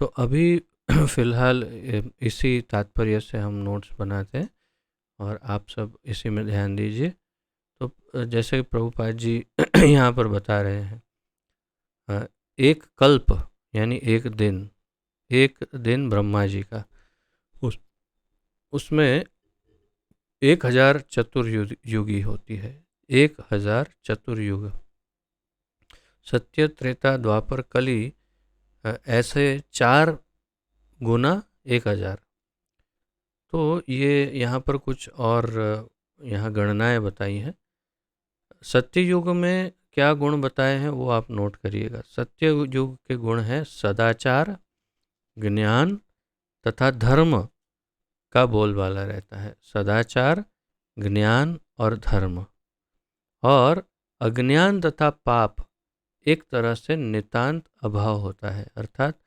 तो अभी फ़िलहाल इसी तात्पर्य से हम नोट्स बनाते हैं, और आप सब इसी में ध्यान दीजिए। तो जैसे प्रभुपाद जी यहाँ पर बता रहे हैं, एक कल्प यानी एक दिन ब्रह्मा जी का, उसमें 1000 चतुर्युगी होती है। 1000 चतुर्युग, सत्य त्रेता द्वापर कली, ऐसे 4 गुना 1000। तो ये यहाँ पर कुछ और यहाँ गणनाएं बताई हैं। सत्य युग में क्या गुण बताए हैं वो आप नोट करिएगा। सत्य युग के गुण हैं सदाचार, ज्ञान तथा धर्म का बोलबाला रहता है। सदाचार, ज्ञान और धर्म। और अज्ञान तथा पाप एक तरह से नितांत अभाव होता है, अर्थात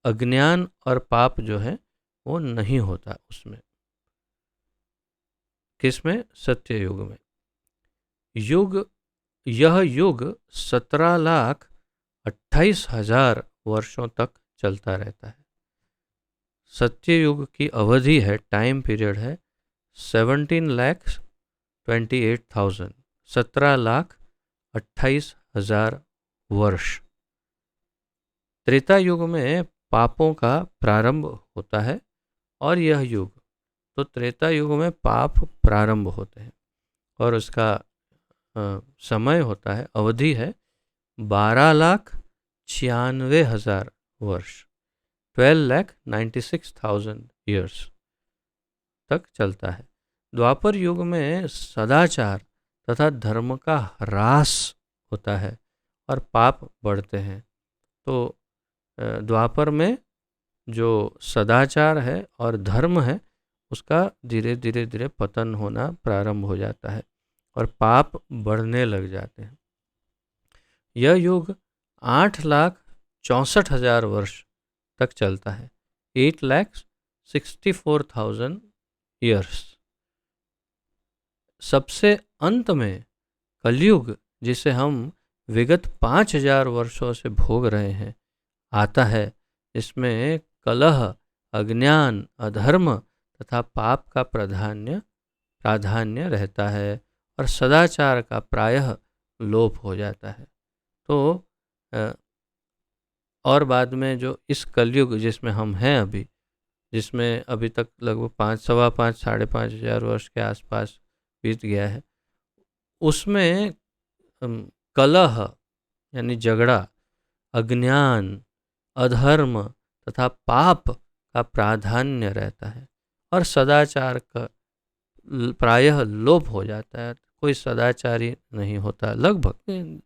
अज्ञान और पाप जो है वो नहीं होता उसमें। किसमें? सत्य युग में। यह युग 17,28,000 वर्षों तक चलता रहता है। सत्य युग की अवधि है, टाइम पीरियड है 17,28,000, 17,28,000 वर्ष। त्रेता युग में पापों का प्रारंभ होता है, और यह युग, तो त्रेता युग में पाप प्रारंभ होते हैं और उसका समय होता है, अवधि है 12,96,000 वर्ष, 12,96,000 ईयर्स तक चलता है। द्वापर युग में सदाचार तथा धर्म का ह्रास होता है और पाप बढ़ते हैं। तो द्वापर में जो सदाचार है और धर्म है उसका धीरे धीरे पतन होना प्रारंभ हो जाता है और पाप बढ़ने लग जाते हैं। यह युग 8,64,000 वर्ष तक चलता है, 8,64,000 ईयर्स। सबसे अंत में कलयुग, जिसे हम विगत 5,000 वर्षों से भोग रहे हैं, आता है। इसमें कलह, अज्ञान, अधर्म तथा पाप का प्राधान्य रहता है और सदाचार का प्रायः लोप हो जाता है। तो और बाद में जो इस कलयुग जिसमें हम हैं अभी, जिसमें अभी तक लगभग 5, सवा 5, 5,500 वर्ष के आसपास बीत गया है, उसमें कलह यानी झगड़ा, अज्ञान, अधर्म तथा पाप का प्राधान्य रहता है और सदाचार का प्रायः लोप हो जाता है। कोई सदाचारी नहीं होता, लगभग,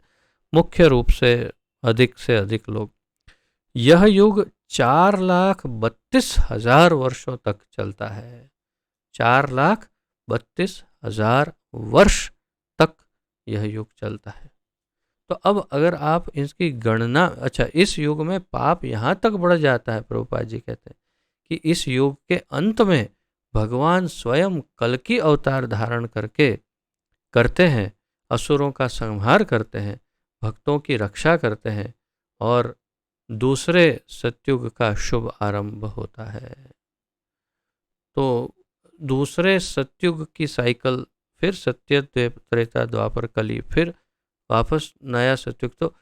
मुख्य रूप से अधिक लोग। यह युग 4,32,000 वर्षों तक चलता है। 4,32,000 वर्ष तक यह युग चलता है। तो अब अगर आप इसकी गणना, अच्छा, इस युग में पाप यहाँ तक बढ़ जाता है, प्रभुपाद जी कहते हैं कि इस युग के अंत में भगवान स्वयं कल्कि अवतार धारण करते हैं, असुरों का संहार करते हैं, भक्तों की रक्षा करते हैं और दूसरे सत्युग का शुभ आरंभ होता है। तो दूसरे सत्युग की साइकिल, फिर सत्य त्रेता द्वापर कली, फिर वापस नया सत्युग। तो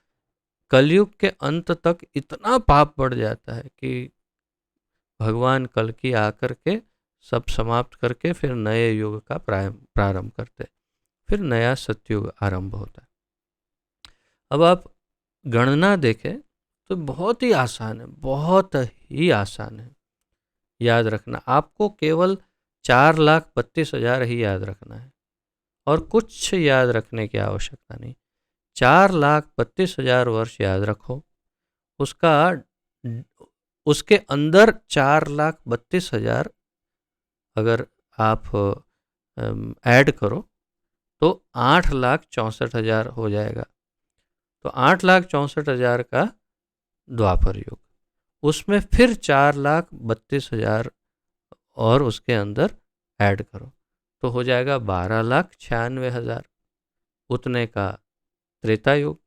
कलयुग के अंत तक इतना पाप बढ़ जाता है कि भगवान कल्कि आकर के सब समाप्त करके फिर नए युग का प्रारंभ करते, फिर नया सत्युग आरंभ होता है। अब आप गणना देखें तो बहुत ही आसान है, बहुत ही आसान है याद रखना। आपको केवल 4,32,000 ही याद रखना है और कुछ याद रखने की आवश्यकता नहीं। 4,32,000 वर्ष याद रखो, उसके अंदर 4,32,000 अगर आप ऐड करो तो 8,64,000 हो जाएगा। तो 8,64,000 का द्वापर युग, उसमें फिर 4,32,000 और उसके अंदर ऐड करो तो हो जाएगा 12,96,000। उतने का त्रेता युग,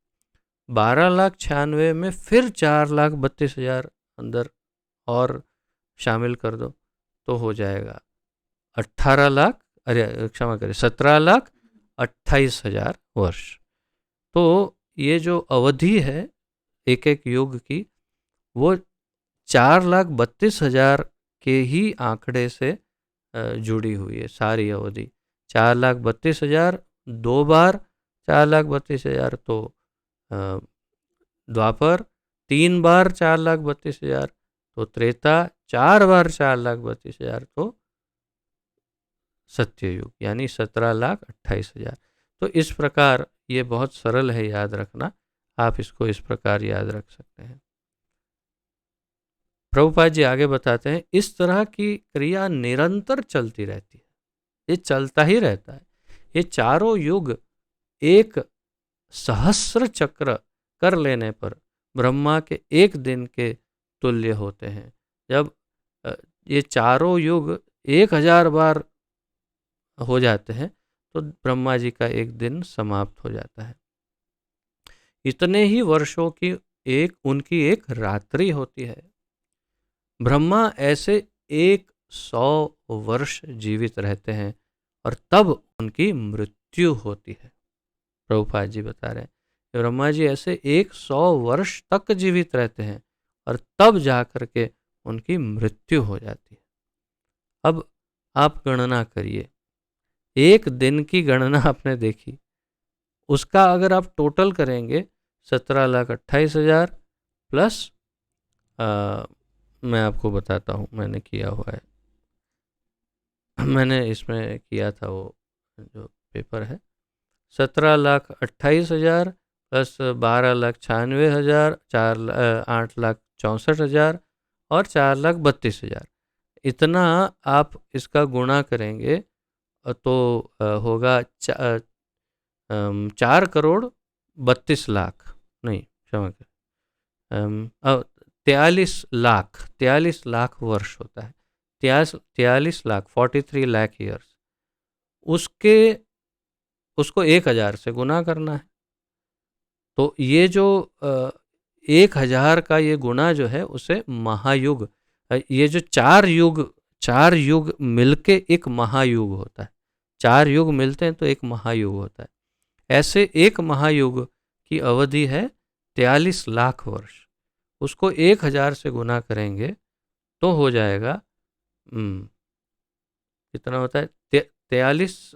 12,96,000 में फिर 4,32,000 अंदर और शामिल कर दो तो हो जाएगा 17,28,000 वर्ष। तो ये जो अवधि है एक एक युग की, वो 4,32,000 के ही आंकड़े से जुड़ी हुई है सारी अवधि। 4,32,000 दो बार, 4,32,000 तो द्वापर, 3 बार 4,32,000 तो त्रेता, 4 बार 4,32,000 तो सत्ययुग, यानी 17,28,000। तो इस प्रकार ये बहुत सरल है याद रखना, आप इसको इस प्रकार याद रख सकते हैं। प्रभुपाद जी आगे बताते हैं, इस तरह की क्रिया निरंतर चलती रहती है, ये चलता ही रहता है। ये चारों युग एक सहस्र चक्र कर लेने पर ब्रह्मा के एक दिन के तुल्य होते हैं। जब ये चारों युग 1,000 बार हो जाते हैं तो ब्रह्मा जी का एक दिन समाप्त हो जाता है। इतने ही वर्षों की उनकी एक रात्रि होती है। ब्रह्मा ऐसे 100 वर्ष जीवित रहते हैं और तब उनकी मृत्यु होती है। प्रभुपाद जी बता रहे हैं ब्रह्मा जी ऐसे 100 वर्ष तक जीवित रहते हैं और तब जाकर के उनकी मृत्यु हो जाती है। अब आप गणना करिए, एक दिन की गणना आपने देखी, उसका अगर आप टोटल करेंगे 17,28,000 प्लस मैं आपको बताता हूँ, मैंने किया हुआ है, मैंने इसमें किया था वो जो पेपर है, 17,28,000 प्लस 12,96,000, 8,64,000 और 4,32,000, इतना आप इसका गुणा करेंगे तो होगा 4,32,00,000, नहीं क्षमा करें, 43 लाख वर्ष होता है, 43 लाख 43 लाख ईयर्स, उसको 1,000 से गुना करना है। तो ये जो 1,000 का ये गुना जो है उसे महायुग, ये जो चार युग मिलके एक महायुग होता है, 4 युग मिलते हैं तो एक महायुग होता है। ऐसे एक महायुग की अवधि है 43 लाख वर्ष, उसको 1,000 से गुना करेंगे तो हो जाएगा कितना होता है, 43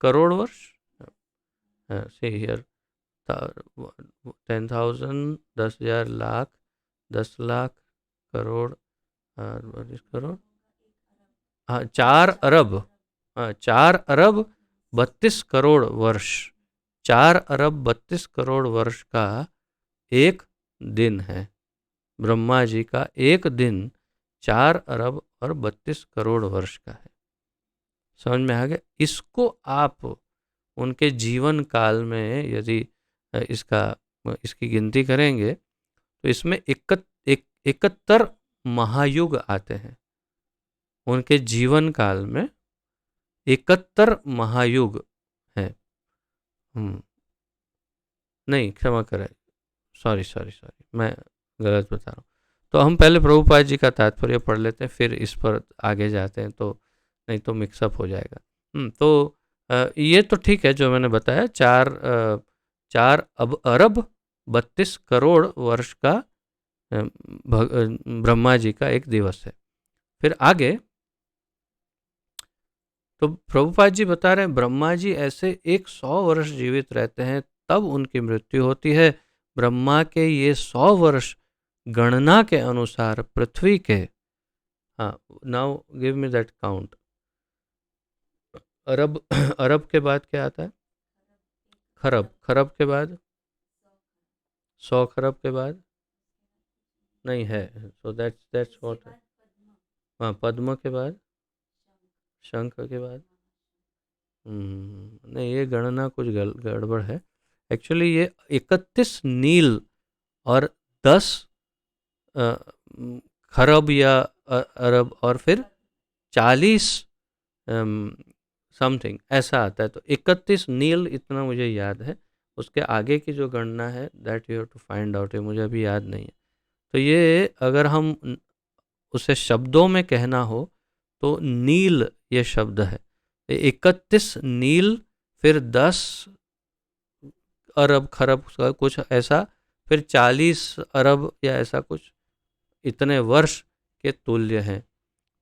करोड़ वर्ष। से हियर 10,000, 10,000, लाख, 10 लाख, करोड़, 42 करोड़, हाँ 4 अरब, 4 अरब 32 करोड़ वर्ष, 4 अरब 32 करोड़ वर्ष का एक दिन है। ब्रह्मा जी का एक दिन 4 अरब और 32 करोड़ वर्ष का है। समझ में आ गया? इसको आप उनके जीवन काल में यदि इसकी गिनती करेंगे तो इसमें 71 महायुग आते हैं। उनके जीवन काल में 71 महायुग हैं। नहीं क्षमा करें, सॉरी, मैं गलत बता रहा हूँ। तो हम पहले प्रभुपाद जी का तात्पर्य पढ़ लेते हैं, फिर इस पर आगे जाते हैं, तो नहीं तो मिक्सअप हो जाएगा। तो ये तो ठीक है जो मैंने बताया, 4 अरब 32 करोड़ वर्ष का ब्रह्मा जी का एक दिवस है। फिर आगे तो प्रभुपाद जी बता रहे हैं ब्रह्मा जी ऐसे 100 वर्ष जीवित रहते हैं तब उनकी मृत्यु होती है। ब्रह्मा के ये 100 वर्ष गणना के अनुसार पृथ्वी के, हाँ now give me that count, अरब अरब के बाद क्या आता है? खरब, खरब के बाद 100 खरब के बाद नहीं है, सो दैट्स व्हाट, हाँ पद्म के बाद, शंख के बाद, नहीं ये गणना कुछ गड़बड़ है। एक्चुअली ये 31 नील और 10 खरब या अरब और फिर 40 समथिंग ऐसा आता है। तो 31 नील इतना मुझे याद है, उसके आगे की जो गणना है that you have to find out, है मुझे अभी याद नहीं है। तो ये अगर हम उसे शब्दों में कहना हो तो नील ये शब्द है, 31 नील, फिर 10 अरब खरब का कुछ ऐसा, फिर 40 अरब या ऐसा कुछ इतने वर्ष के तुल्य हैं।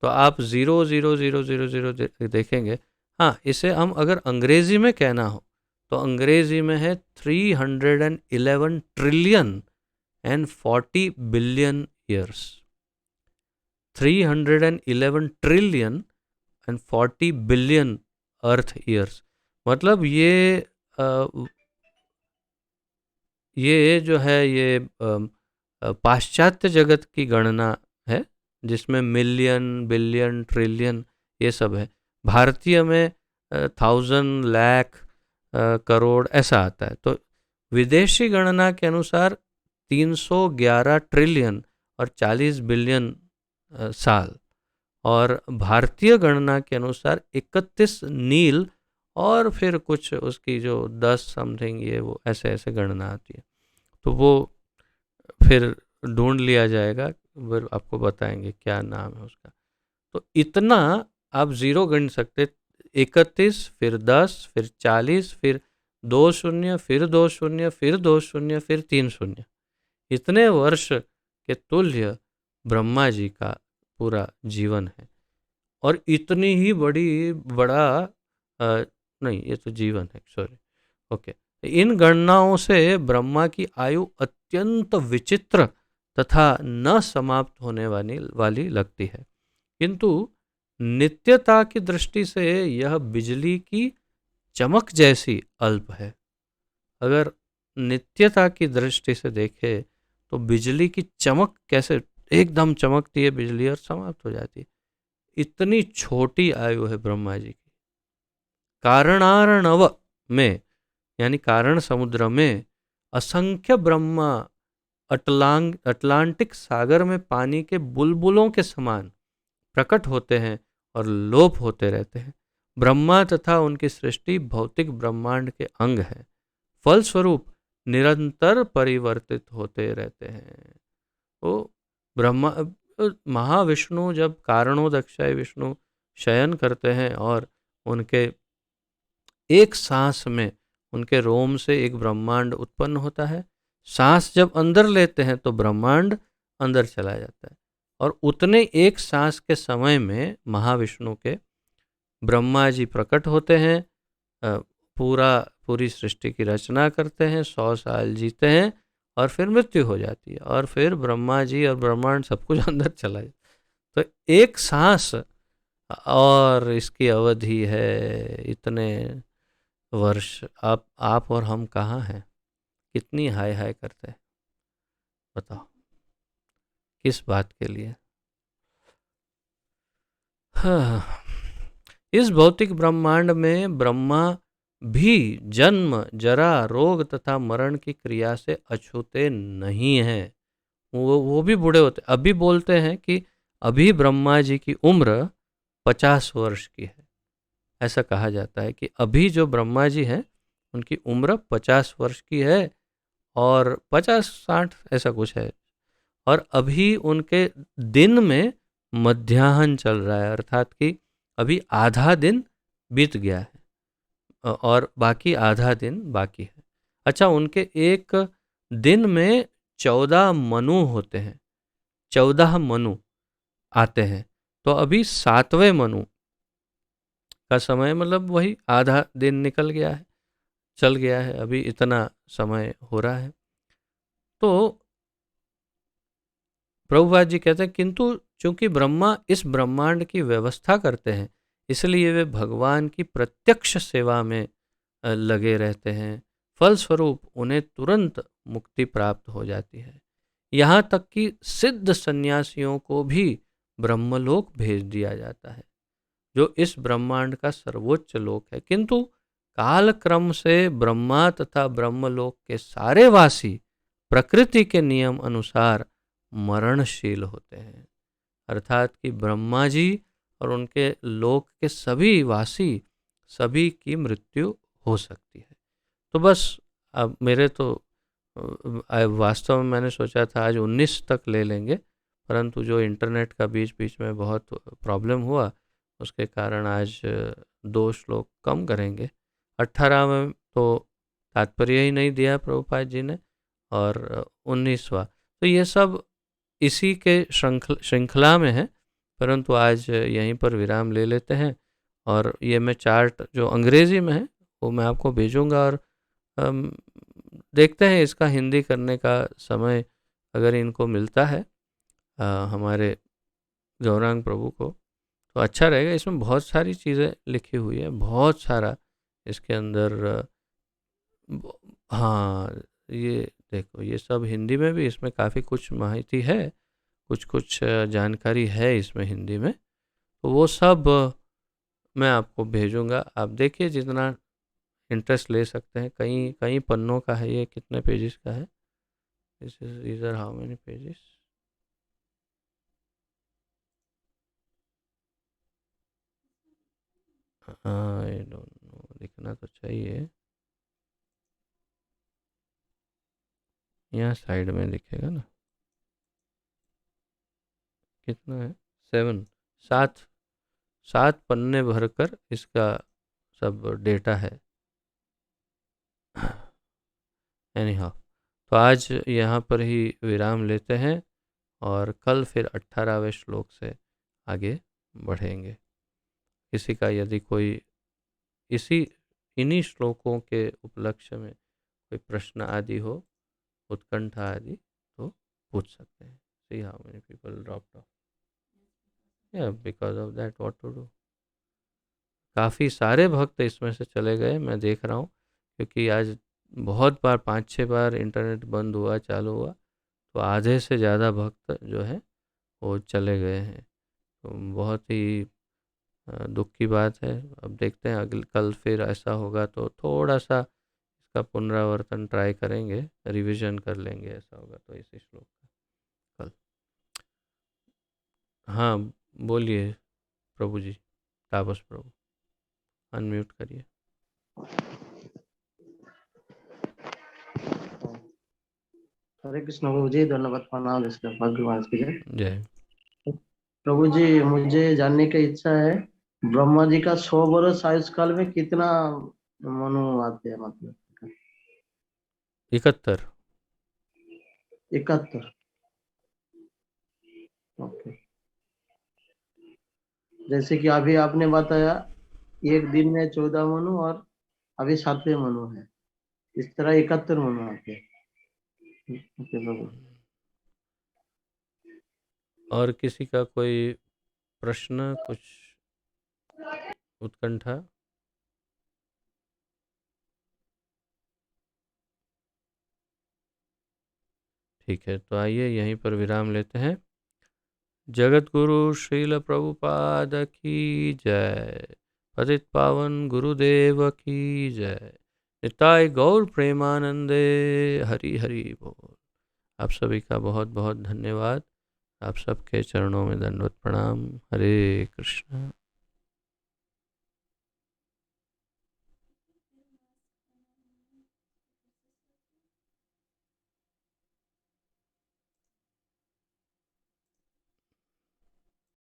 तो आप 0,0,0,0,0 देखेंगे। हाँ, इसे हम अगर अंग्रेजी में कहना हो तो अंग्रेजी में है 311 trillion and 40 billion years. 311 trillion and 40 billion earth years. मतलब ये जो है ये पाश्चात्य जगत की गणना है जिसमें मिलियन, बिलियन, ट्रिलियन ये सब है। भारतीय में 1000, लाख, करोड़ ऐसा आता है। तो विदेशी गणना के अनुसार 311 ट्रिलियन और 40 बिलियन साल, और भारतीय गणना के अनुसार 31 नील और फिर कुछ उसकी जो 10 समथिंग ये वो ऐसे ऐसे गणना आती है। तो वो फिर ढूंढ लिया जाएगा, फिर आपको बताएंगे क्या नाम है उसका। तो इतना आप जीरो गिन सकते, 31 फिर 10 फिर 40 फिर 2 शून्य फिर 2 शून्य फिर 2 शून्य फिर 3 शून्य, इतने वर्ष के तुल्य ब्रह्मा जी का पूरा जीवन है। और इतनी ही बड़ा नहीं, ये तो जीवन है, सॉरी, ओके। इन गणनाओं से ब्रह्मा की आयु अत्यंत विचित्र तथा न समाप्त होने वाली लगती है, किंतु नित्यता की दृष्टि से यह बिजली की चमक जैसी अल्प है। अगर नित्यता की दृष्टि से देखे तो बिजली की चमक कैसे एकदम चमकती है बिजली और समाप्त हो जाती है, इतनी छोटी आयु है ब्रह्मा जी की। कारणार्णव में यानी कारण समुद्र में असंख्य ब्रह्मा अटलांटिक सागर में पानी के बुलबुलों के समान प्रकट होते हैं और लोप होते रहते हैं। ब्रह्मा तथा उनकी सृष्टि भौतिक ब्रह्मांड के अंग है, फलस्वरूप निरंतर परिवर्तित होते रहते हैं। तो ब्रह्मा महाविष्णु जब कारणोदक्षाय विष्णु शयन करते हैं और उनके एक सांस में उनके रोम से एक ब्रह्मांड उत्पन्न होता है। सांस जब अंदर लेते हैं तो ब्रह्मांड अंदर चला जाता है, और उतने एक सांस के समय में महाविष्णु के ब्रह्मा जी प्रकट होते हैं, पूरी सृष्टि की रचना करते हैं, 100 साल जीते हैं और फिर मृत्यु हो जाती है, और फिर ब्रह्मा जी और ब्रह्मांड सब कुछ अंदर चला जाता है। तो एक सांस और इसकी अवधि है इतने वर्ष। आप और हम कहाँ हैं, कितनी हाय हाय करते हैं, बताओ किस बात के लिए। हाँ, इस भौतिक ब्रह्मांड में ब्रह्मा भी जन्म, जरा, रोग तथा मरण की क्रिया से अछूते नहीं हैं। वो भी बूढ़े होते, अभी बोलते हैं कि अभी ब्रह्मा जी की उम्र 50 वर्ष की है। ऐसा कहा जाता है कि अभी जो ब्रह्मा जी हैं उनकी उम्र 50 वर्ष की है, और 50-60 ऐसा कुछ है। और अभी उनके दिन में मध्याह्न चल रहा है, अर्थात कि अभी आधा दिन बीत गया है और बाकी आधा दिन बाकी है। अच्छा, उनके एक दिन में 14 मनु होते हैं, 14 मनु आते हैं। तो अभी 7वें मनु का समय, मतलब वही आधा दिन निकल गया है, चल गया है, अभी इतना समय हो रहा है। तो प्रभुपाद जी कहते हैं, किंतु चूंकि ब्रह्मा इस ब्रह्मांड की व्यवस्था करते हैं, इसलिए वे भगवान की प्रत्यक्ष सेवा में लगे रहते हैं। फलस्वरूप उन्हें तुरंत मुक्ति प्राप्त हो जाती है। यहाँ तक कि सिद्ध सन्यासियों को भी ब्रह्मलोक भेज दिया जाता है, जो इस ब्रह्मांड का सर्वोच्च लोक है। किंतु कालक्रम से ब्रह्मा तथा ब्रह्मलोक के सारे वासी प्रकृति के नियम अनुसार मरणशील होते हैं। अर्थात कि ब्रह्मा जी और उनके लोक के सभी वासी, सभी की मृत्यु हो सकती है। तो बस अब मेरे तो वास्तव में मैंने सोचा था आज 19 तक ले लेंगे, परंतु जो इंटरनेट का बीच बीच में बहुत प्रॉब्लम हुआ उसके कारण आज 2 श्लोक कम करेंगे। 18 में तो तात्पर्य ही नहीं दिया प्रभुपाद जी ने, और 19वां। तो ये सब इसी के श्रृंखला में है, परंतु आज यहीं पर विराम ले लेते हैं। और ये मैं चार्ट जो अंग्रेज़ी में है वो मैं आपको भेजूँगा, और देखते हैं इसका हिंदी करने का समय अगर इनको मिलता है हमारे गौरांग प्रभु को, तो अच्छा रहेगा। इसमें बहुत सारी चीज़ें लिखी हुई है, बहुत सारा इसके अंदर। हाँ, ये देखो, ये सब हिंदी में भी इसमें काफ़ी कुछ माहिती है, कुछ कुछ जानकारी है इसमें हिंदी में। तो वो सब मैं आपको भेजूँगा, आप देखिए जितना इंटरेस्ट ले सकते हैं। कई कई पन्नों का है ये, कितने पेजेस का है? दिस इज इधर how many pages? I don't know, लिखना तो चाहिए, यहाँ साइड में लिखेगा ना। कितना है? 7, 7, 7 पन्ने भरकर इसका सब डेटा है। एनी हाउ, तो आज यहाँ पर ही विराम लेते हैं, और कल फिर 18वें श्लोक से आगे बढ़ेंगे। किसी का यदि कोई इसी इन्हीं श्लोकों के उपलक्ष्य में कोई प्रश्न आदि हो, उत्कंठा आदि, तो पूछ सकते हैं। See how many people dropped off, या because of that what to do. काफ़ी सारे भक्त इसमें से चले गए, मैं देख रहा हूँ, क्योंकि आज बहुत बार 5-6 बार इंटरनेट बंद हुआ, चालू हुआ, तो आधे से ज़्यादा भक्त जो है वो चले गए हैं। तो बहुत ही दुख की बात है। अब देखते हैं अगले कल फिर ऐसा होगा तो थोड़ा सा इसका पुनरावर्तन ट्राई करेंगे, रिवीजन कर लेंगे, ऐसा होगा तो इसी श्लोक का कल। हाँ, बोलिए प्रभु जी, तापस प्रभु, अनम्यूट करिए। हरे कृष्ण प्रभु जी, धन्यवाद, प्रणाम, इसका भगवान की जय। जय। प्रभु जी, मुझे जानने की इच्छा है, ब्रह्मा जी का 100 वर्ष आयुष्काल में कितना मनु आते हैं, मतलब 71। 71। ओके। जैसे कि अभी आपने बताया, एक दिन में 14 मनु और अभी 7वें मनु है, इस तरह 71 मनु आते हैं। ओके प्रभु। और किसी का कोई प्रश्न, कुछ उत्कंठा? ठीक है, तो आइए यहीं पर विराम लेते हैं। जगत गुरु श्रील प्रभुपाद की जय। पतित पावन गुरुदेव की जय। निताय गौर प्रेमानंदे। हरि हरि बोल। आप सभी का बहुत बहुत धन्यवाद। आप सबके चरणों में दंडवत प्रणाम। हरे कृष्ण।